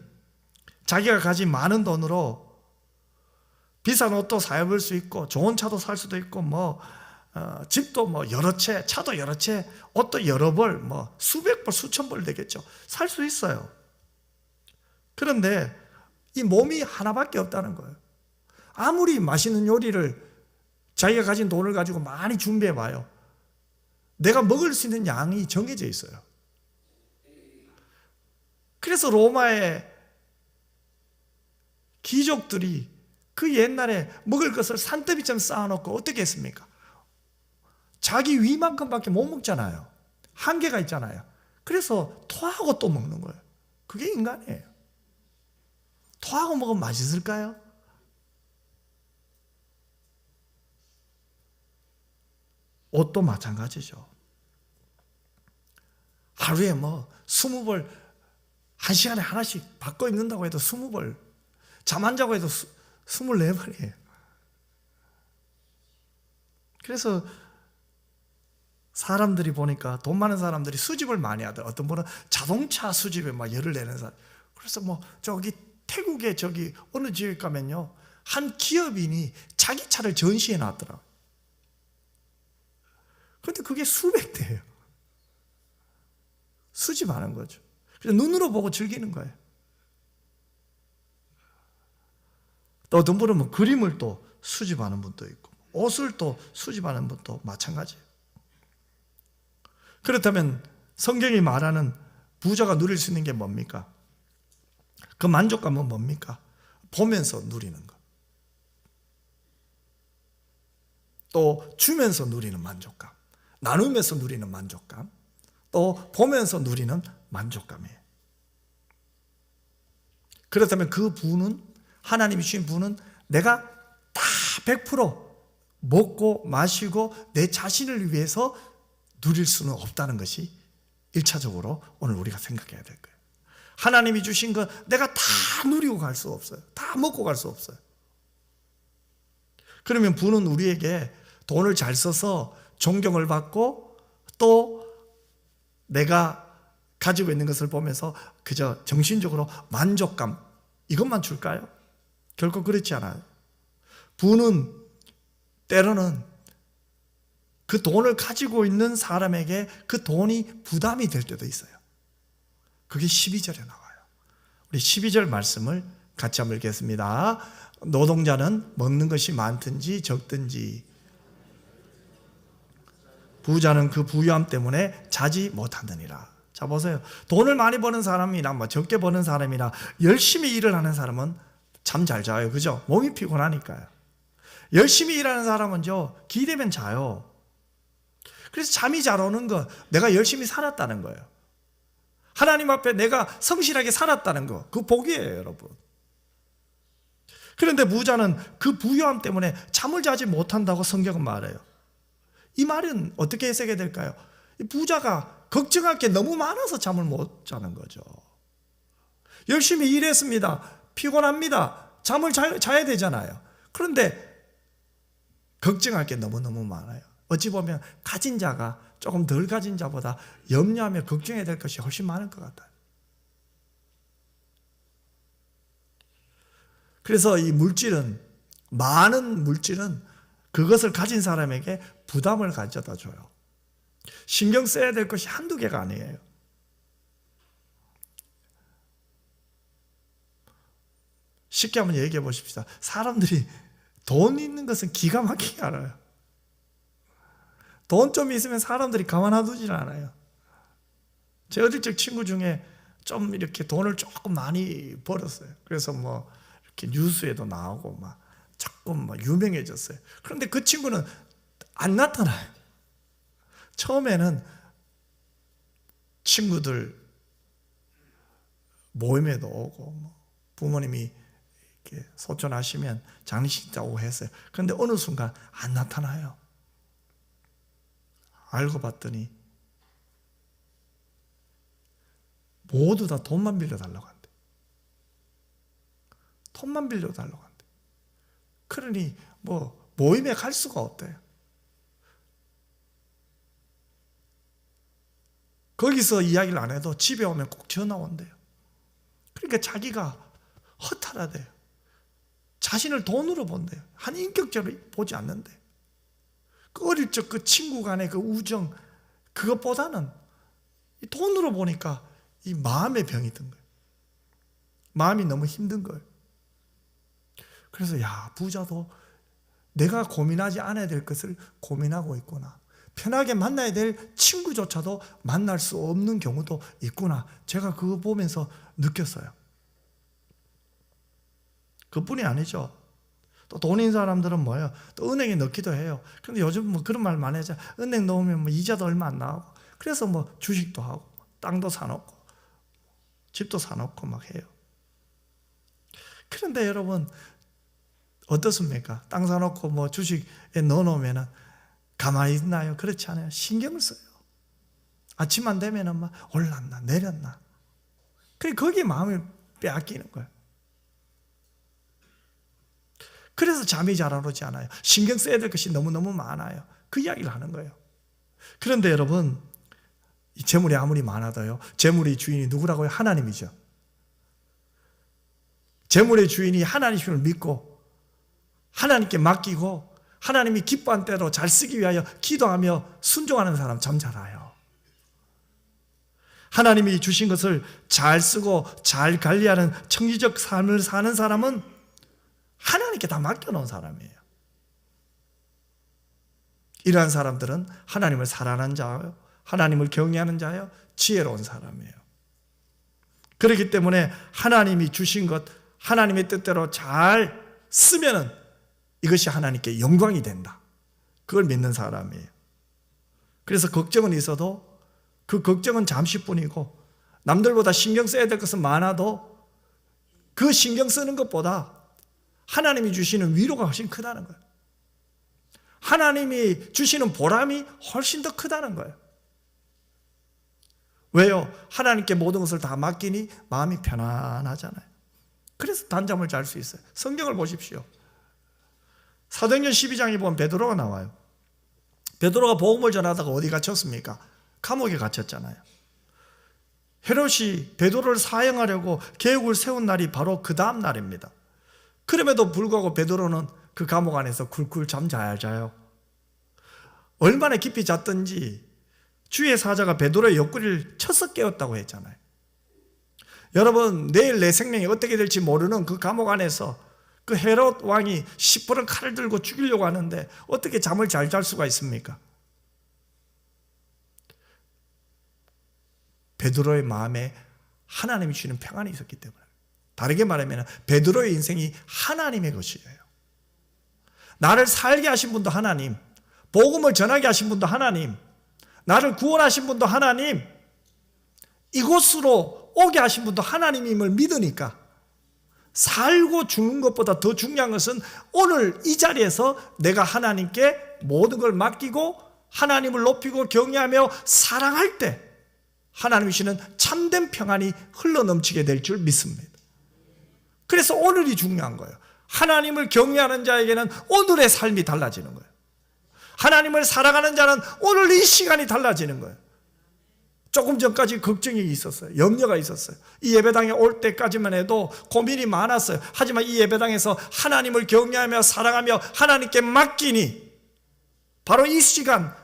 자기가 가진 많은 돈으로 비싼 옷도 사입을 수 있고 좋은 차도 살 수도 있고 집도 여러 채, 차도 여러 채, 옷도 여러 벌, 수백 벌, 수천 벌 되겠죠. 살 수 있어요. 그런데 이 몸이 하나밖에 없다는 거예요. 아무리 맛있는 요리를 자기가 가진 돈을 가지고 많이 준비해봐요. 내가 먹을 수 있는 양이 정해져 있어요. 그래서 로마의 귀족들이 그 옛날에 먹을 것을 산더미처럼 쌓아놓고 어떻게 했습니까? 자기 위만큼밖에 못 먹잖아요. 한계가 있잖아요. 그래서 토하고 또 먹는 거예요. 그게 인간이에요. 토하고 먹으면 맛있을까요? 옷도 마찬가지죠. 하루에 20벌, 1시간에 하나씩 바꿔 입는다고 해도 20벌, 잠 안 자고 해도 24벌이에요. 그래서 사람들이 보니까 돈 많은 사람들이 수집을 많이 하더라고요. 어떤 분은 자동차 수집에 막 열을 내는 사람. 그래서 저기 태국에 저기 어느 지역에 가면요, 한 기업인이 자기 차를 전시해 놨더라고요. 그런데 그게 수백 대예요. 수집하는 거죠. 그래서 눈으로 보고 즐기는 거예요. 또 어떤 분은 그림을 또 수집하는 분도 있고, 옷을 또 수집하는 분도 마찬가지예요. 그렇다면 성경이 말하는 부자가 누릴 수 있는 게 뭡니까? 그 만족감은 뭡니까? 보면서 누리는 것. 또 주면서 누리는 만족감. 나누면서 누리는 만족감. 또 보면서 누리는 만족감이에요. 그렇다면 그 부는, 하나님이 주신 부는 내가 다 100% 먹고 마시고 내 자신을 위해서 누릴 수는 없다는 것이 1차적으로 오늘 우리가 생각해야 될 거예요. 하나님이 주신 것 내가 다 누리고 갈 수 없어요. 다 먹고 갈 수 없어요. 그러면 부는 우리에게 돈을 잘 써서 존경을 받고 또 내가 가지고 있는 것을 보면서 그저 정신적으로 만족감 이것만 줄까요? 결코 그렇지 않아요. 부는 때로는 그 돈을 가지고 있는 사람에게 그 돈이 부담이 될 때도 있어요. 그게 12절에 나와요. 우리 12절 말씀을 같이 한번 읽겠습니다. 노동자는 먹는 것이 많든지 적든지 부자는 그 부유함 때문에 자지 못하느니라. 자 보세요. 돈을 많이 버는 사람이나 뭐 적게 버는 사람이나 열심히 일을 하는 사람은 잠 잘 자요. 그죠? 몸이 피곤하니까요. 열심히 일하는 사람은요 기대면 자요. 그래서 잠이 잘 오는 거 내가 열심히 살았다는 거예요. 하나님 앞에 내가 성실하게 살았다는 거 그 복이에요, 여러분. 그런데 부자는 그 부유함 때문에 잠을 자지 못한다고 성경은 말해요. 이 말은 어떻게 해석해야 될까요? 부자가 걱정할 게 너무 많아서 잠을 못 자는 거죠. 열심히 일했습니다. 피곤합니다. 잠을 자야 되잖아요. 그런데 걱정할 게 너무너무 많아요. 어찌 보면 가진 자가 조금 덜 가진 자보다 염려하며 걱정해야 될 것이 훨씬 많을 것 같아요. 그래서 이 물질은, 많은 물질은 그것을 가진 사람에게 부담을 가져다 줘요. 신경 써야 될 것이 한두 개가 아니에요. 쉽게 한번 얘기해 보십시다. 사람들이 돈 있는 것은 기가 막히게 알아요. 돈 좀 있으면 사람들이 가만두질 않아요. 제 어릴 적 친구 중에 좀 이렇게 돈을 조금 많이 벌었어요. 그래서 뭐 이렇게 뉴스에도 나오고 막 자꾸 막 유명해졌어요. 그런데 그 친구는 안 나타나요. 처음에는 친구들 모임에도 오고 뭐 부모님이 이렇게 소천하시면 장례식장 오고 했어요. 그런데 어느 순간 안 나타나요. 알고 봤더니 모두 다 돈만 빌려달라고 한대. 돈만 빌려달라고 한대. 그러니 뭐 모임에 갈 수가 없대요. 거기서 이야기를 안 해도 집에 오면 꼭 전화 온대요. 그러니까 자기가 허탈하대요. 자신을 돈으로 본대요. 한 인격적으로 보지 않는데. 그 어릴 적 그 친구 간의 그 우정, 그것보다는 이 돈으로 보니까 이 마음의 병이 든 거예요. 마음이 너무 힘든 거예요. 그래서 야, 부자도 내가 고민하지 않아야 될 것을 고민하고 있구나. 편하게 만나야 될 친구조차도 만날 수 없는 경우도 있구나. 제가 그거 보면서 느꼈어요. 그뿐이 아니죠. 또 돈 있는 사람들은 뭐예요? 또 은행에 넣기도 해요. 그런데 요즘 뭐 그런 말 많이 하죠. 은행 넣으면 뭐 이자도 얼마 안 나오고. 그래서 뭐 주식도 하고, 땅도 사놓고, 집도 사놓고 막 해요. 그런데 여러분, 어떻습니까? 땅 사놓고 뭐 주식에 넣어놓으면 가만히 있나요? 그렇지 않아요. 신경을 써요. 아침만 되면 막 올랐나, 내렸나. 거기에 마음을 빼앗기는 거예요. 그래서 잠이 잘 안 오지 않아요. 신경 써야 될 것이 너무너무 많아요. 그 이야기를 하는 거예요. 그런데 여러분, 이 재물이 아무리 많아도요, 재물의 주인이 누구라고요? 하나님이죠. 재물의 주인이 하나님을 믿고 하나님께 맡기고 하나님이 기뻐한 대로 잘 쓰기 위하여 기도하며 순종하는 사람 참 잘 알아요. 하나님이 주신 것을 잘 쓰고 잘 관리하는 청지적 삶을 사는 사람은 하나님께 다 맡겨놓은 사람이에요. 이러한 사람들은 하나님을 사랑하는 자예요. 하나님을 경외하는 자예요. 지혜로운 사람이에요. 그렇기 때문에 하나님이 주신 것 하나님의 뜻대로 잘 쓰면은 이것이 하나님께 영광이 된다. 그걸 믿는 사람이에요. 그래서 걱정은 있어도 그 걱정은 잠시뿐이고 남들보다 신경 써야 될 것은 많아도 그 신경 쓰는 것보다 하나님이 주시는 위로가 훨씬 크다는 거예요. 하나님이 주시는 보람이 훨씬 더 크다는 거예요. 왜요? 하나님께 모든 것을 다 맡기니 마음이 편안하잖아요. 그래서 단잠을 잘 수 있어요. 성경을 보십시오. 사도행전 12장에 보면 베드로가 나와요. 베드로가 복음을 전하다가 어디 갇혔습니까? 감옥에 갇혔잖아요. 헤롯이 베드로를 사형하려고 계획을 세운 날이 바로 그 다음 날입니다. 그럼에도 불구하고 베드로는 그 감옥 안에서 굴굴 잠 잘 자요. 얼마나 깊이 잤던지 주의 사자가 베드로의 옆구리를 쳐서 깨웠다고 했잖아요. 여러분, 내일 내 생명이 어떻게 될지 모르는 그 감옥 안에서 그 헤롯 왕이 시퍼런 칼을 들고 죽이려고 하는데 어떻게 잠을 잘 잘 수가 있습니까? 베드로의 마음에 하나님이 주시는 평안이 있었기 때문에. 다르게 말하면 베드로의 인생이 하나님의 것이에요. 나를 살게 하신 분도 하나님, 복음을 전하게 하신 분도 하나님, 나를 구원하신 분도 하나님, 이곳으로 오게 하신 분도 하나님임을 믿으니까 살고 죽는 것보다 더 중요한 것은 오늘 이 자리에서 내가 하나님께 모든 걸 맡기고 하나님을 높이고 경외하며 사랑할 때 하나님이 주시는 참된 평안이 흘러넘치게 될 줄 믿습니다. 그래서 오늘이 중요한 거예요. 하나님을 경외하는 자에게는 오늘의 삶이 달라지는 거예요. 하나님을 사랑하는 자는 오늘 이 시간이 달라지는 거예요. 조금 전까지 걱정이 있었어요. 염려가 있었어요. 이 예배당에 올 때까지만 해도 고민이 많았어요. 하지만 이 예배당에서 하나님을 경외하며 사랑하며 하나님께 맡기니 바로 이 시간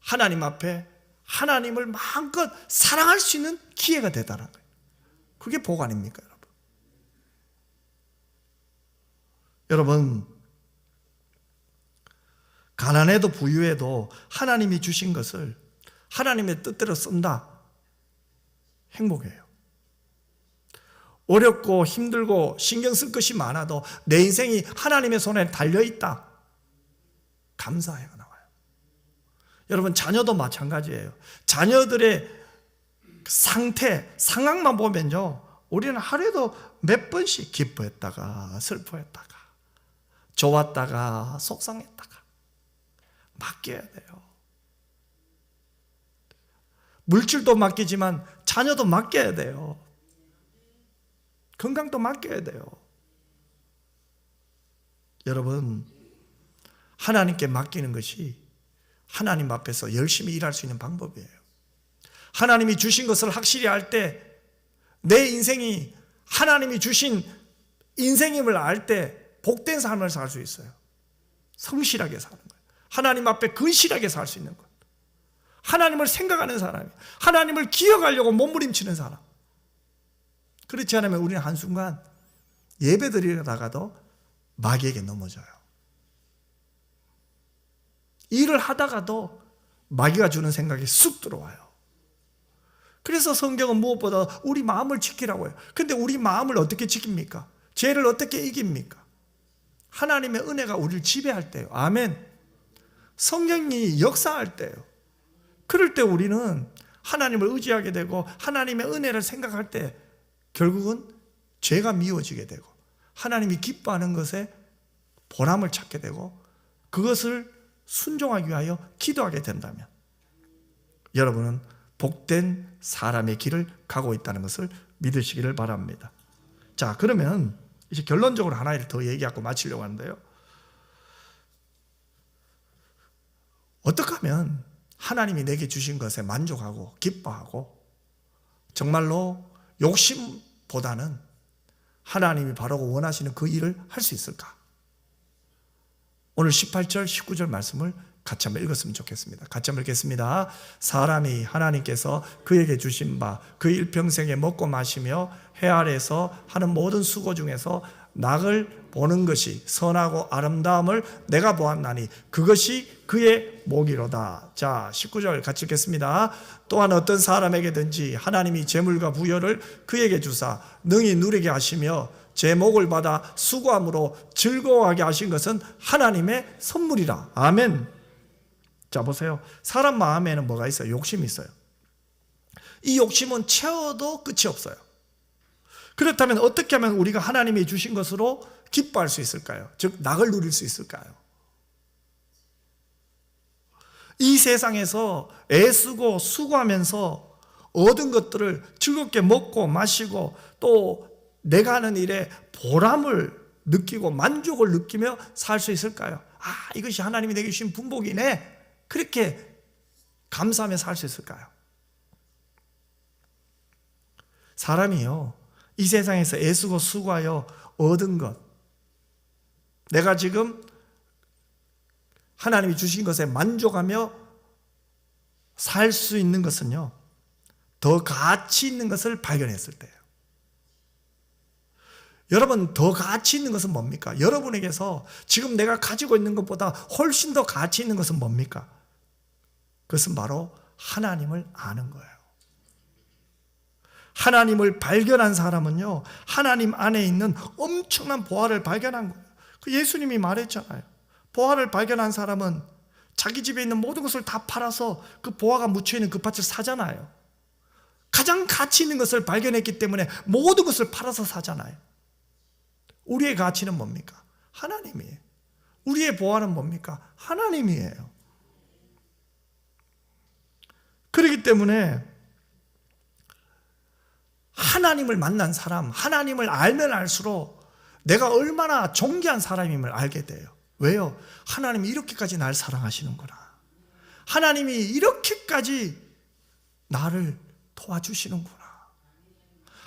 하나님 앞에 하나님을 마음껏 사랑할 수 있는 기회가 되다는 거예요. 그게 복 아닙니까, 여러분? 여러분, 가난해도 부유해도 하나님이 주신 것을 하나님의 뜻대로 쓴다. 행복해요. 어렵고 힘들고 신경 쓸 것이 많아도 내 인생이 하나님의 손에 달려있다. 감사해가 나와요. 여러분, 자녀도 마찬가지예요. 자녀들의 상태, 상황만 보면요, 우리는 하루에도 몇 번씩 기뻐했다가 슬퍼했다가 좋았다가 속상했다가 맡겨야 돼요. 물질도 맡기지만 자녀도 맡겨야 돼요. 건강도 맡겨야 돼요. 여러분, 하나님께 맡기는 것이 하나님 앞에서 열심히 일할 수 있는 방법이에요. 하나님이 주신 것을 확실히 알 때 내 인생이 하나님이 주신 인생임을 알 때 복된 삶을 살 수 있어요. 성실하게 사는 거예요. 하나님 앞에 근실하게 살 수 있는 것. 하나님을 생각하는 사람이, 하나님을 기억하려고 몸부림치는 사람. 그렇지 않으면 우리는 한순간 예배 드리다가도 마귀에게 넘어져요. 일을 하다가도 마귀가 주는 생각이 쑥 들어와요. 그래서 성경은 무엇보다 우리 마음을 지키라고 해요. 근데 우리 마음을 어떻게 지킵니까? 죄를 어떻게 이깁니까? 하나님의 은혜가 우리를 지배할 때요. 아멘. 성령이 역사할 때요. 그럴 때 우리는 하나님을 의지하게 되고 하나님의 은혜를 생각할 때 결국은 죄가 미워지게 되고 하나님이 기뻐하는 것에 보람을 찾게 되고 그것을 순종하기 위하여 기도하게 된다면 여러분은 복된 사람의 길을 가고 있다는 것을 믿으시기를 바랍니다. 자, 그러면 이제 결론적으로 하나를 더 얘기하고 마치려고 하는데요. 어떻게 하면 하나님이 내게 주신 것에 만족하고 기뻐하고 정말로 욕심보다는 하나님이 바라고 원하시는 그 일을 할 수 있을까? 오늘 18절, 19절 말씀을 같이 한번 읽었으면 좋겠습니다. 같이 한번 읽겠습니다. 사람이 하나님께서 그에게 주신 바 그 일평생에 먹고 마시며 해 아래에서 하는 모든 수고 중에서 낙을 보는 것이 선하고 아름다움을 내가 보았나니 그것이 그의 목이로다. 자, 19절 같이 읽겠습니다. 또한 어떤 사람에게든지 하나님이 재물과 부여를 그에게 주사 능히 누리게 하시며 제목을 받아 수고함으로 즐거워하게 하신 것은 하나님의 선물이라. 아멘. 자, 보세요. 사람 마음에는 뭐가 있어요? 욕심이 있어요. 이 욕심은 채워도 끝이 없어요. 그렇다면 어떻게 하면 우리가 하나님이 주신 것으로 기뻐할 수 있을까요? 즉 낙을 누릴 수 있을까요? 이 세상에서 애쓰고 수고하면서 얻은 것들을 즐겁게 먹고 마시고 또 내가 하는 일에 보람을 느끼고 만족을 느끼며 살 수 있을까요? 아, 이것이 하나님이 내게 주신 분복이네. 그렇게 감사하며 살 수 있을까요? 사람이요, 이 세상에서 애쓰고 수고하여 얻은 것, 내가 지금 하나님이 주신 것에 만족하며 살 수 있는 것은요, 더 가치 있는 것을 발견했을 때예요. 여러분, 더 가치 있는 것은 뭡니까? 여러분에게서 지금 내가 가지고 있는 것보다 훨씬 더 가치 있는 것은 뭡니까? 그것은 바로 하나님을 아는 거예요. 하나님을 발견한 사람은요, 하나님 안에 있는 엄청난 보화를 발견한 거예요. 그 예수님이 말했잖아요. 보화를 발견한 사람은 자기 집에 있는 모든 것을 다 팔아서 그 보화가 묻혀있는 그 밭을 사잖아요. 가장 가치 있는 것을 발견했기 때문에 모든 것을 팔아서 사잖아요. 우리의 가치는 뭡니까? 하나님이에요. 우리의 보화는 뭡니까? 하나님이에요. 그렇기 때문에 하나님을 만난 사람, 하나님을 알면 알수록 내가 얼마나 존귀한 사람임을 알게 돼요. 왜요? 하나님이 이렇게까지 날 사랑하시는구나. 하나님이 이렇게까지 나를 도와주시는구나.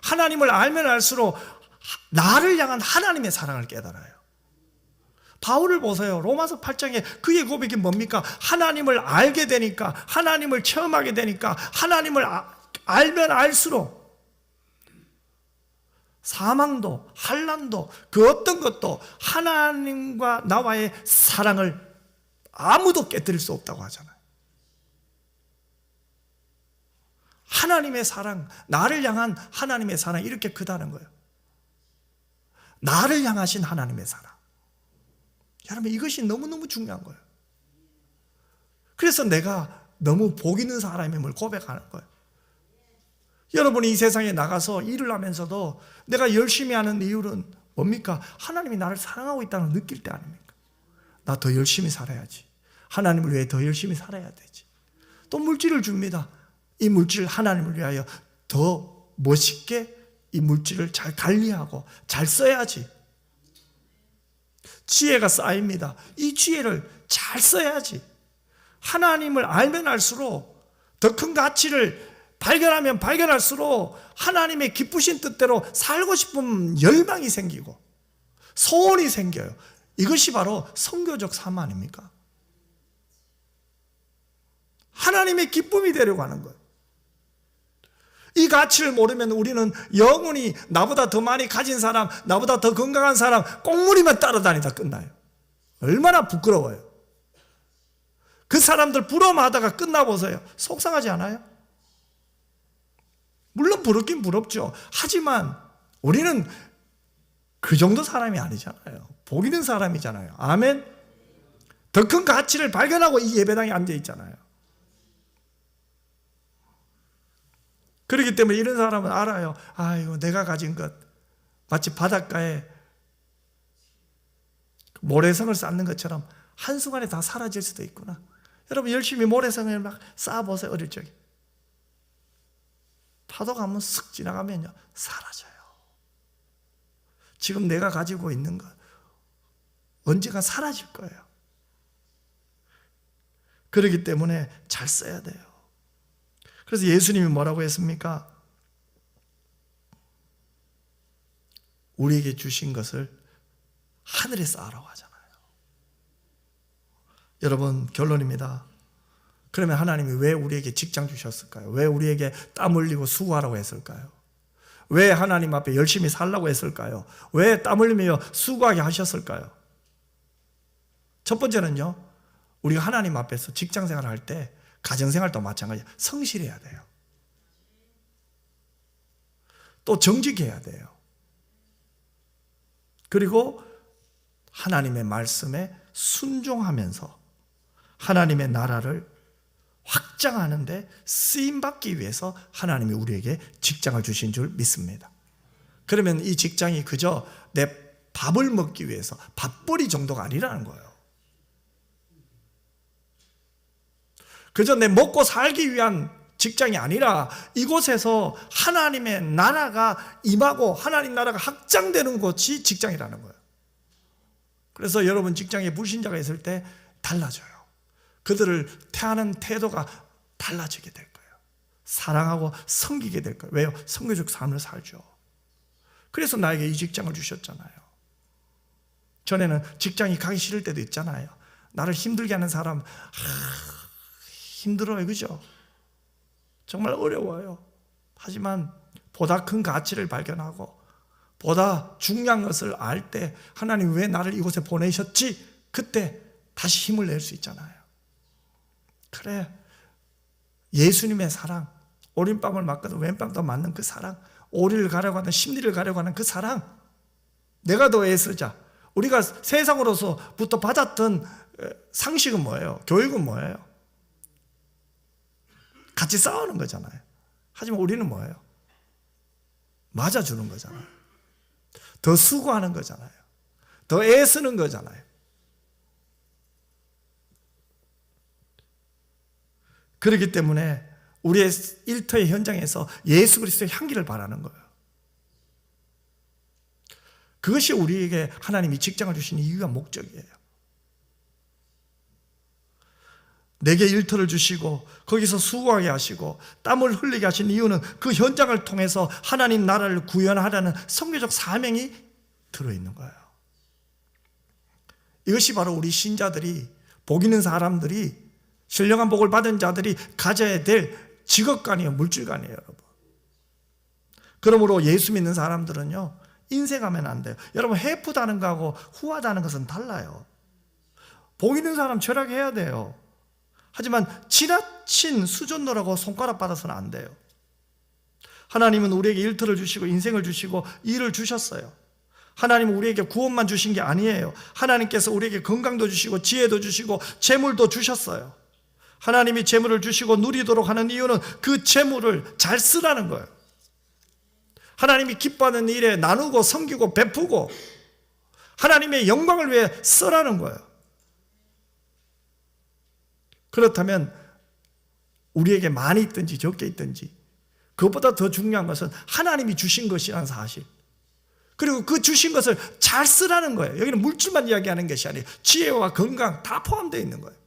하나님을 알면 알수록 나를 향한 하나님의 사랑을 깨달아요. 바울을 보세요. 로마서 8장에 그의 고백이 뭡니까? 하나님을 알게 되니까, 하나님을 체험하게 되니까, 하나님을 알면 알수록 사망도, 환난도, 그 어떤 것도 하나님과 나와의 사랑을 아무도 깨뜨릴 수 없다고 하잖아요. 하나님의 사랑, 나를 향한 하나님의 사랑, 이렇게 크다는 거예요. 나를 향하신 하나님의 사랑. 여러분, 이것이 너무너무 중요한 거예요. 그래서 내가 너무 복 있는 사람임을 고백하는 거예요. 여러분이 이 세상에 나가서 일을 하면서도 내가 열심히 하는 이유는 뭡니까? 하나님이 나를 사랑하고 있다는 걸 느낄 때 아닙니까? 나 더 열심히 살아야지. 하나님을 위해 더 열심히 살아야 되지. 또 물질을 줍니다. 이 물질을 하나님을 위하여 더 멋있게 이 물질을 잘 관리하고 잘 써야지. 지혜가 쌓입니다. 이 지혜를 잘 써야지. 하나님을 알면 알수록 더 큰 가치를 발견하면 발견할수록 하나님의 기쁘신 뜻대로 살고 싶은 열망이 생기고 소원이 생겨요. 이것이 바로 선교적 삶 아닙니까? 하나님의 기쁨이 되려고 하는 거예요. 이 가치를 모르면 우리는 영원히 나보다 더 많이 가진 사람, 나보다 더 건강한 사람 꽁무니만 따라다니다 끝나요. 얼마나 부끄러워요. 그 사람들 부러워하다가 끝나보세요. 속상하지 않아요? 물론 부럽긴 부럽죠. 하지만 우리는 그 정도 사람이 아니잖아요. 복 있는 사람이잖아요. 아멘. 더 큰 가치를 발견하고 이 예배당에 앉아 있잖아요. 그렇기 때문에 이런 사람은 알아요. 아이고, 내가 가진 것 마치 바닷가에 모래성을 쌓는 것처럼 한순간에 다 사라질 수도 있구나. 여러분, 열심히 모래성을 막 쌓아보세요. 어릴 적에 파도가 한번 쓱 지나가면요, 사라져요. 지금 내가 가지고 있는 것 언젠가 사라질 거예요. 그렇기 때문에 잘 써야 돼요. 그래서 예수님이 뭐라고 했습니까? 우리에게 주신 것을 하늘에 쌓으라고 하잖아요. 여러분, 결론입니다. 그러면 하나님이 왜 우리에게 직장 주셨을까요? 왜 우리에게 땀 흘리고 수고하라고 했을까요? 왜 하나님 앞에 열심히 살라고 했을까요? 왜 땀 흘리며 수고하게 하셨을까요? 첫 번째는요, 우리가 하나님 앞에서 직장 생활을 할 때, 가정생활도 마찬가지예요. 성실해야 돼요. 또 정직해야 돼요. 그리고 하나님의 말씀에 순종하면서 하나님의 나라를 확장하는데 쓰임받기 위해서 하나님이 우리에게 직장을 주신 줄 믿습니다. 그러면 이 직장이 그저 내 밥을 먹기 위해서 밥벌이 정도가 아니라는 거예요. 그저 내 먹고 살기 위한 직장이 아니라 이곳에서 하나님의 나라가 임하고 하나님 나라가 확장되는 곳이 직장이라는 거예요. 그래서 여러분 직장에 불신자가 있을 때 달라져요. 그들을 대하는 태도가 달라지게 될 거예요. 사랑하고 섬기게 될 거예요. 왜요? 선교적 삶을 살죠. 그래서 나에게 이 직장을 주셨잖아요. 전에는 직장이 가기 싫을 때도 있잖아요. 나를 힘들게 하는 사람 힘들어요. 그죠? 정말 어려워요. 하지만 보다 큰 가치를 발견하고 보다 중요한 것을 알 때 하나님 왜 나를 이곳에 보내셨지? 그때 다시 힘을 낼 수 있잖아요. 그래, 예수님의 사랑, 오른뺨을 맞거든 왼뺨도 맞는 그 사랑, 오리를 가려고 하는 심리를 가려고 하는 그 사랑, 내가 더 애쓰자. 우리가 세상으로서부터 받았던 상식은 뭐예요? 교육은 뭐예요? 같이 싸우는 거잖아요. 하지만 우리는 뭐예요? 맞아주는 거잖아요. 더 수고하는 거잖아요. 더 애쓰는 거잖아요. 그렇기 때문에 우리의 일터의 현장에서 예수 그리스도의 향기를 바라는 거예요. 그것이 우리에게 하나님이 직장을 주신 이유와 목적이에요. 내게 일터를 주시고 거기서 수고하게 하시고 땀을 흘리게 하신 이유는 그 현장을 통해서 하나님 나라를 구현하려는 선교적 사명이 들어있는 거예요. 이것이 바로 우리 신자들이, 복 있는 사람들이, 신령한 복을 받은 자들이 가져야 될 직업관이에요. 물질관이에요, 여러분. 그러므로 예수 믿는 사람들은요, 인색하면 안 돼요. 여러분, 해프다는 거하고 후하다는 것은 달라요. 복 있는 사람 절약해야 돼요. 하지만 지나친 수존노라고 손가락 받아서는 안 돼요. 하나님은 우리에게 일터를 주시고 인생을 주시고 일을 주셨어요. 하나님은 우리에게 구원만 주신 게 아니에요. 하나님께서 우리에게 건강도 주시고 지혜도 주시고 재물도 주셨어요. 하나님이 재물을 주시고 누리도록 하는 이유는 그 재물을 잘 쓰라는 거예요. 하나님이 기뻐하는 일에 나누고 섬기고 베푸고 하나님의 영광을 위해 쓰라는 거예요. 그렇다면 우리에게 많이 있든지 적게 있든지 그것보다 더 중요한 것은 하나님이 주신 것이라는 사실, 그리고 그 주신 것을 잘 쓰라는 거예요. 여기는 물질만 이야기하는 것이 아니에요. 지혜와 건강 다 포함되어 있는 거예요.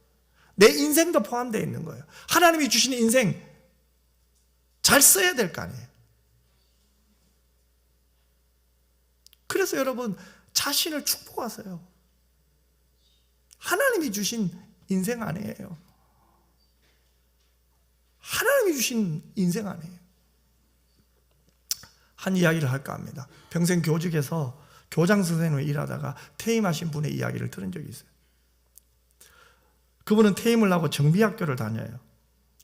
내 인생도 포함되어 있는 거예요. 하나님이 주신 인생 잘 써야 될 거 아니에요. 그래서 여러분 자신을 축복하세요. 하나님이 주신 인생 아니에요. 하나님이 주신 인생 아니에요. 한 이야기를 할까 합니다. 평생 교직에서 교장 선생님으로 일하다가 퇴임하신 분의 이야기를 들은 적이 있어요. 그분은 퇴임을 하고 정비학교를 다녀요.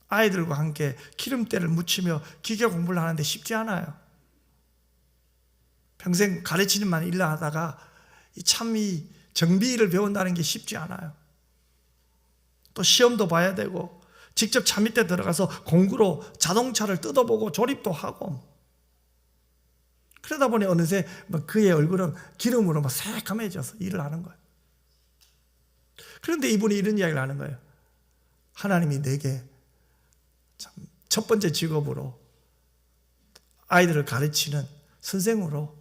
아이들과 함께 기름때를 묻히며 기계 공부를 하는데 쉽지 않아요. 평생 가르치는 만 일을 하다가 참 이 정비 일을 배운다는 게 쉽지 않아요. 또 시험도 봐야 되고 직접 차 밑에 들어가서 공구로 자동차를 뜯어보고 조립도 하고, 그러다 보니 어느새 그의 얼굴은 기름으로 새까매져서 일을 하는 거예요. 그런데 이분이 이런 이야기를 하는 거예요. 하나님이 내게 참 첫 번째 직업으로 아이들을 가르치는 선생으로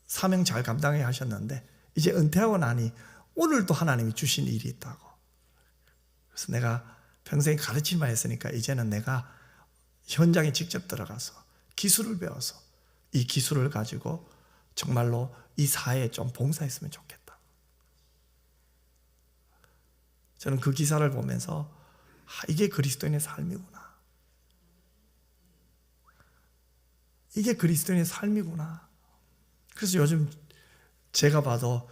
사명 잘 감당해 하셨는데 이제 은퇴하고 나니 오늘도 하나님이 주신 일이 있다고. 그래서 내가 평생 가르치기만 했으니까 이제는 내가 현장에 직접 들어가서 기술을 배워서 이 기술을 가지고 정말로 이 사회에 좀 봉사했으면 좋겠다. 저는 그 기사를 보면서 이게 그리스도인의 삶이구나. 이게 그리스도인의 삶이구나. 그래서 요즘 제가 봐도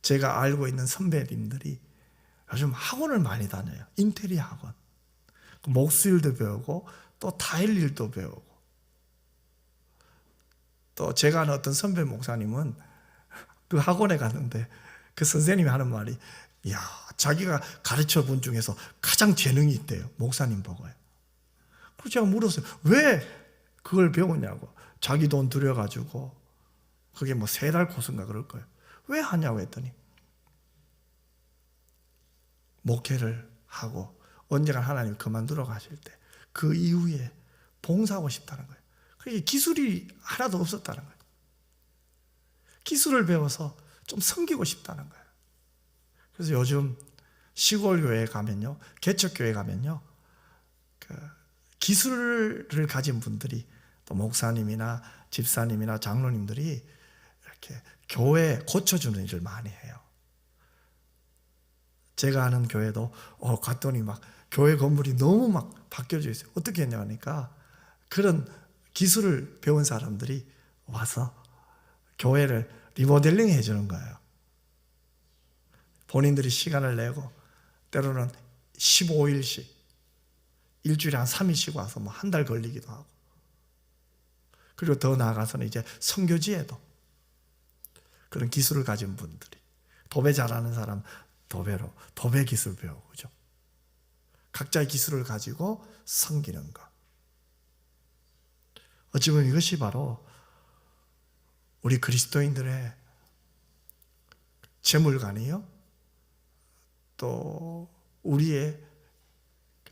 제가 알고 있는 선배님들이 요즘 학원을 많이 다녀요. 인테리어 학원. 목수일도 배우고 또 타일 일도 배우고, 또 제가 아는 어떤 선배 목사님은 그 학원에 갔는데 그 선생님이 하는 말이, 이야, 자기가 가르쳐 본 중에서 가장 재능이 있대요. 목사님 보고요. 그래서 제가 물었어요. 왜 그걸 배우냐고. 자기 돈 들여가지고 그게 뭐 3달 코스인가 그럴 거예요. 왜 하냐고 했더니 목회를 하고 언젠가 하나님 그만두러 가실 때 그 이후에 봉사하고 싶다는 거예요. 그게 기술이 하나도 없었다는 거예요. 기술을 배워서 좀 섬기고 싶다는 거예요. 그래서 요즘 시골 교회에 가면요, 개척 교회에 가면요, 그 기술을 가진 분들이, 또 목사님이나 집사님이나 장로님들이 이렇게 교회 고쳐주는 일을 많이 해요. 제가 아는 교회도 갔더니 막 교회 건물이 너무 막 바뀌어져 있어요. 어떻게 했냐니까 그런 기술을 배운 사람들이 와서 교회를 리모델링 해주는 거예요. 본인들이 시간을 내고 때로는 15일씩 일주일에 한 3일씩 와서 뭐 한 달 걸리기도 하고, 그리고 더 나아가서는 이제 선교지에도 그런 기술을 가진 분들이, 도배 잘하는 사람 도배로 도배 기술 배우고, 그죠? 각자의 기술을 가지고 섬기는 것. 어찌 보면 이것이 바로 우리 그리스도인들의 재물관이요, 또 우리의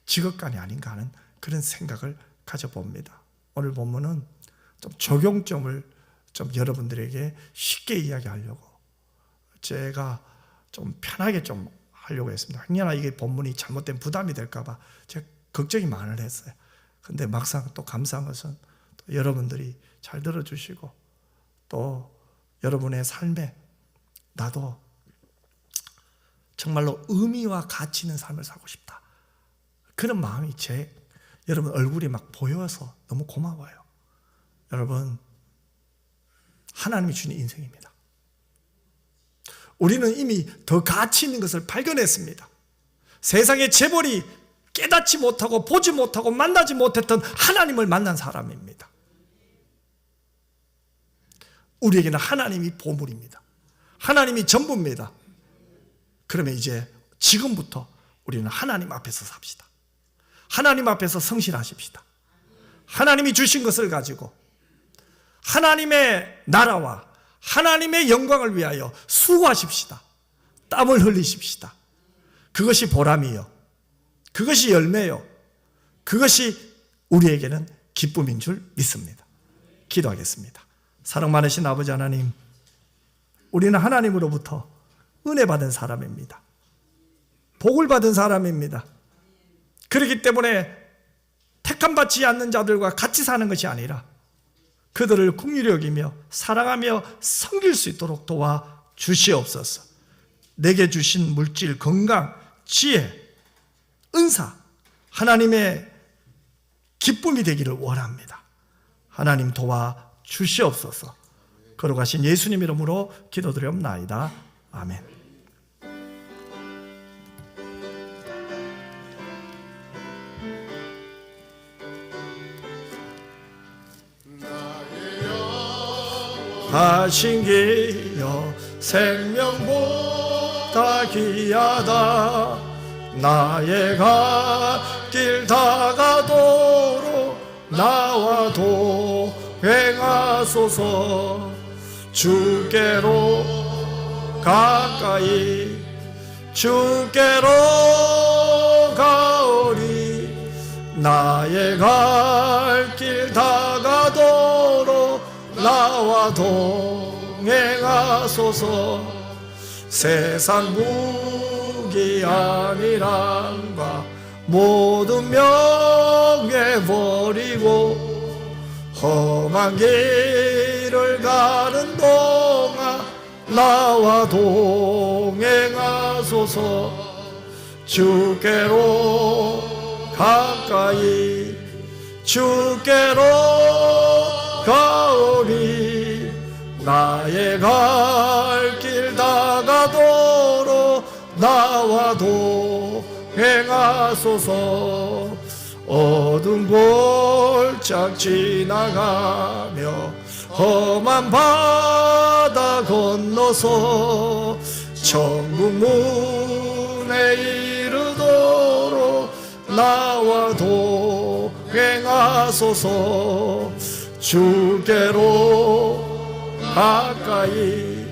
직업관이 아닌가 하는 그런 생각을 가져봅니다. 오늘 본문은 좀 적용점을 좀 여러분들에게 쉽게 이야기하려고 제가 좀 편하게 좀 하려고 했습니다. 혹여나 이게 본문이 잘못된 부담이 될까봐 제가 걱정이 많을 했어요. 근데 막상 또 감사한 것은 또 여러분들이 잘 들어주시고, 또 여러분의 삶에 나도 정말로 의미와 가치 있는 삶을 살고 싶다, 그런 마음이 여러분 얼굴이 막 보여서 너무 고마워요. 여러분, 하나님이 주신 인생입니다. 우리는 이미 더 가치 있는 것을 발견했습니다. 세상의 재벌이 깨닫지 못하고 보지 못하고 만나지 못했던 하나님을 만난 사람입니다. 우리에게는 하나님이 보물입니다. 하나님이 전부입니다. 그러면 이제 지금부터 우리는 하나님 앞에서 삽시다. 하나님 앞에서 성실하십시다. 하나님이 주신 것을 가지고 하나님의 나라와 하나님의 영광을 위하여 수고하십시다. 땀을 흘리십시다. 그것이 보람이요, 그것이 열매요, 그것이 우리에게는 기쁨인 줄 믿습니다. 기도하겠습니다. 사랑 많으신 아버지 하나님, 우리는 하나님으로부터 은혜 받은 사람입니다. 복을 받은 사람입니다. 그렇기 때문에 택함 받지 않는 자들과 같이 사는 것이 아니라 그들을 긍휼히 여기며 사랑하며 섬길 수 있도록 도와 주시옵소서. 내게 주신 물질, 건강, 지혜, 은사, 하나님의 기쁨이 되기를 원합니다. 하나님 도와 주시옵소서. 걸어가신 예수님 이름으로 기도드리옵나이다. 아멘. 하신 기여 생명보다 귀하다. 나의 갈 길 다가도록 나와 동행하소서. 주께로 가까이 주께로 가오리. 나의 갈 길 다가도록 나와 동행하소서. 세상 무기 아니란과 모든 명예 버리고 험한 길을 가는 동안 나와 동행하소서. 주께로 가까이 주께로 가오리. 나의 갈 길 다가도록 나와 동행하소서. 어두운 골짝 지나가며 험한 바다 건너서 천국 문에 이르도록 나와 동행하소서. 주께로 가까이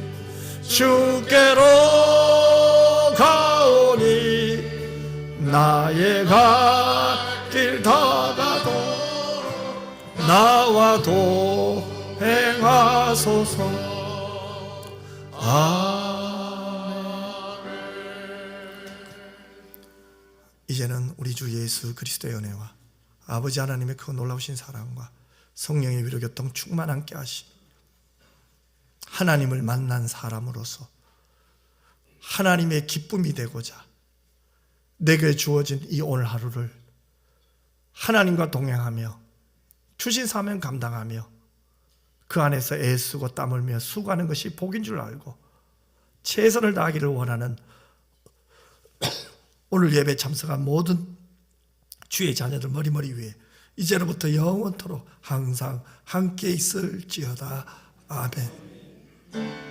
주께로 가오니. 나의 갈 길 다가도 나와 동행하소서. 아멘. 이제는 우리 주 예수 그리스도의 은혜와 아버지 하나님의 그 놀라우신 사랑과 성령의 위로교통 충만 함께 하심, 하나님을 만난 사람으로서 하나님의 기쁨이 되고자 내게 주어진 이 오늘 하루를 하나님과 동행하며 주신 사명 감당하며 그 안에서 애쓰고 땀 흘며 수고하는 것이 복인 줄 알고 최선을 다하기를 원하는 오늘 예배 참석한 모든 주의 자녀들 머리머리 위에 이제로부터 영원토록 항상 함께 있을지어다. 아멘.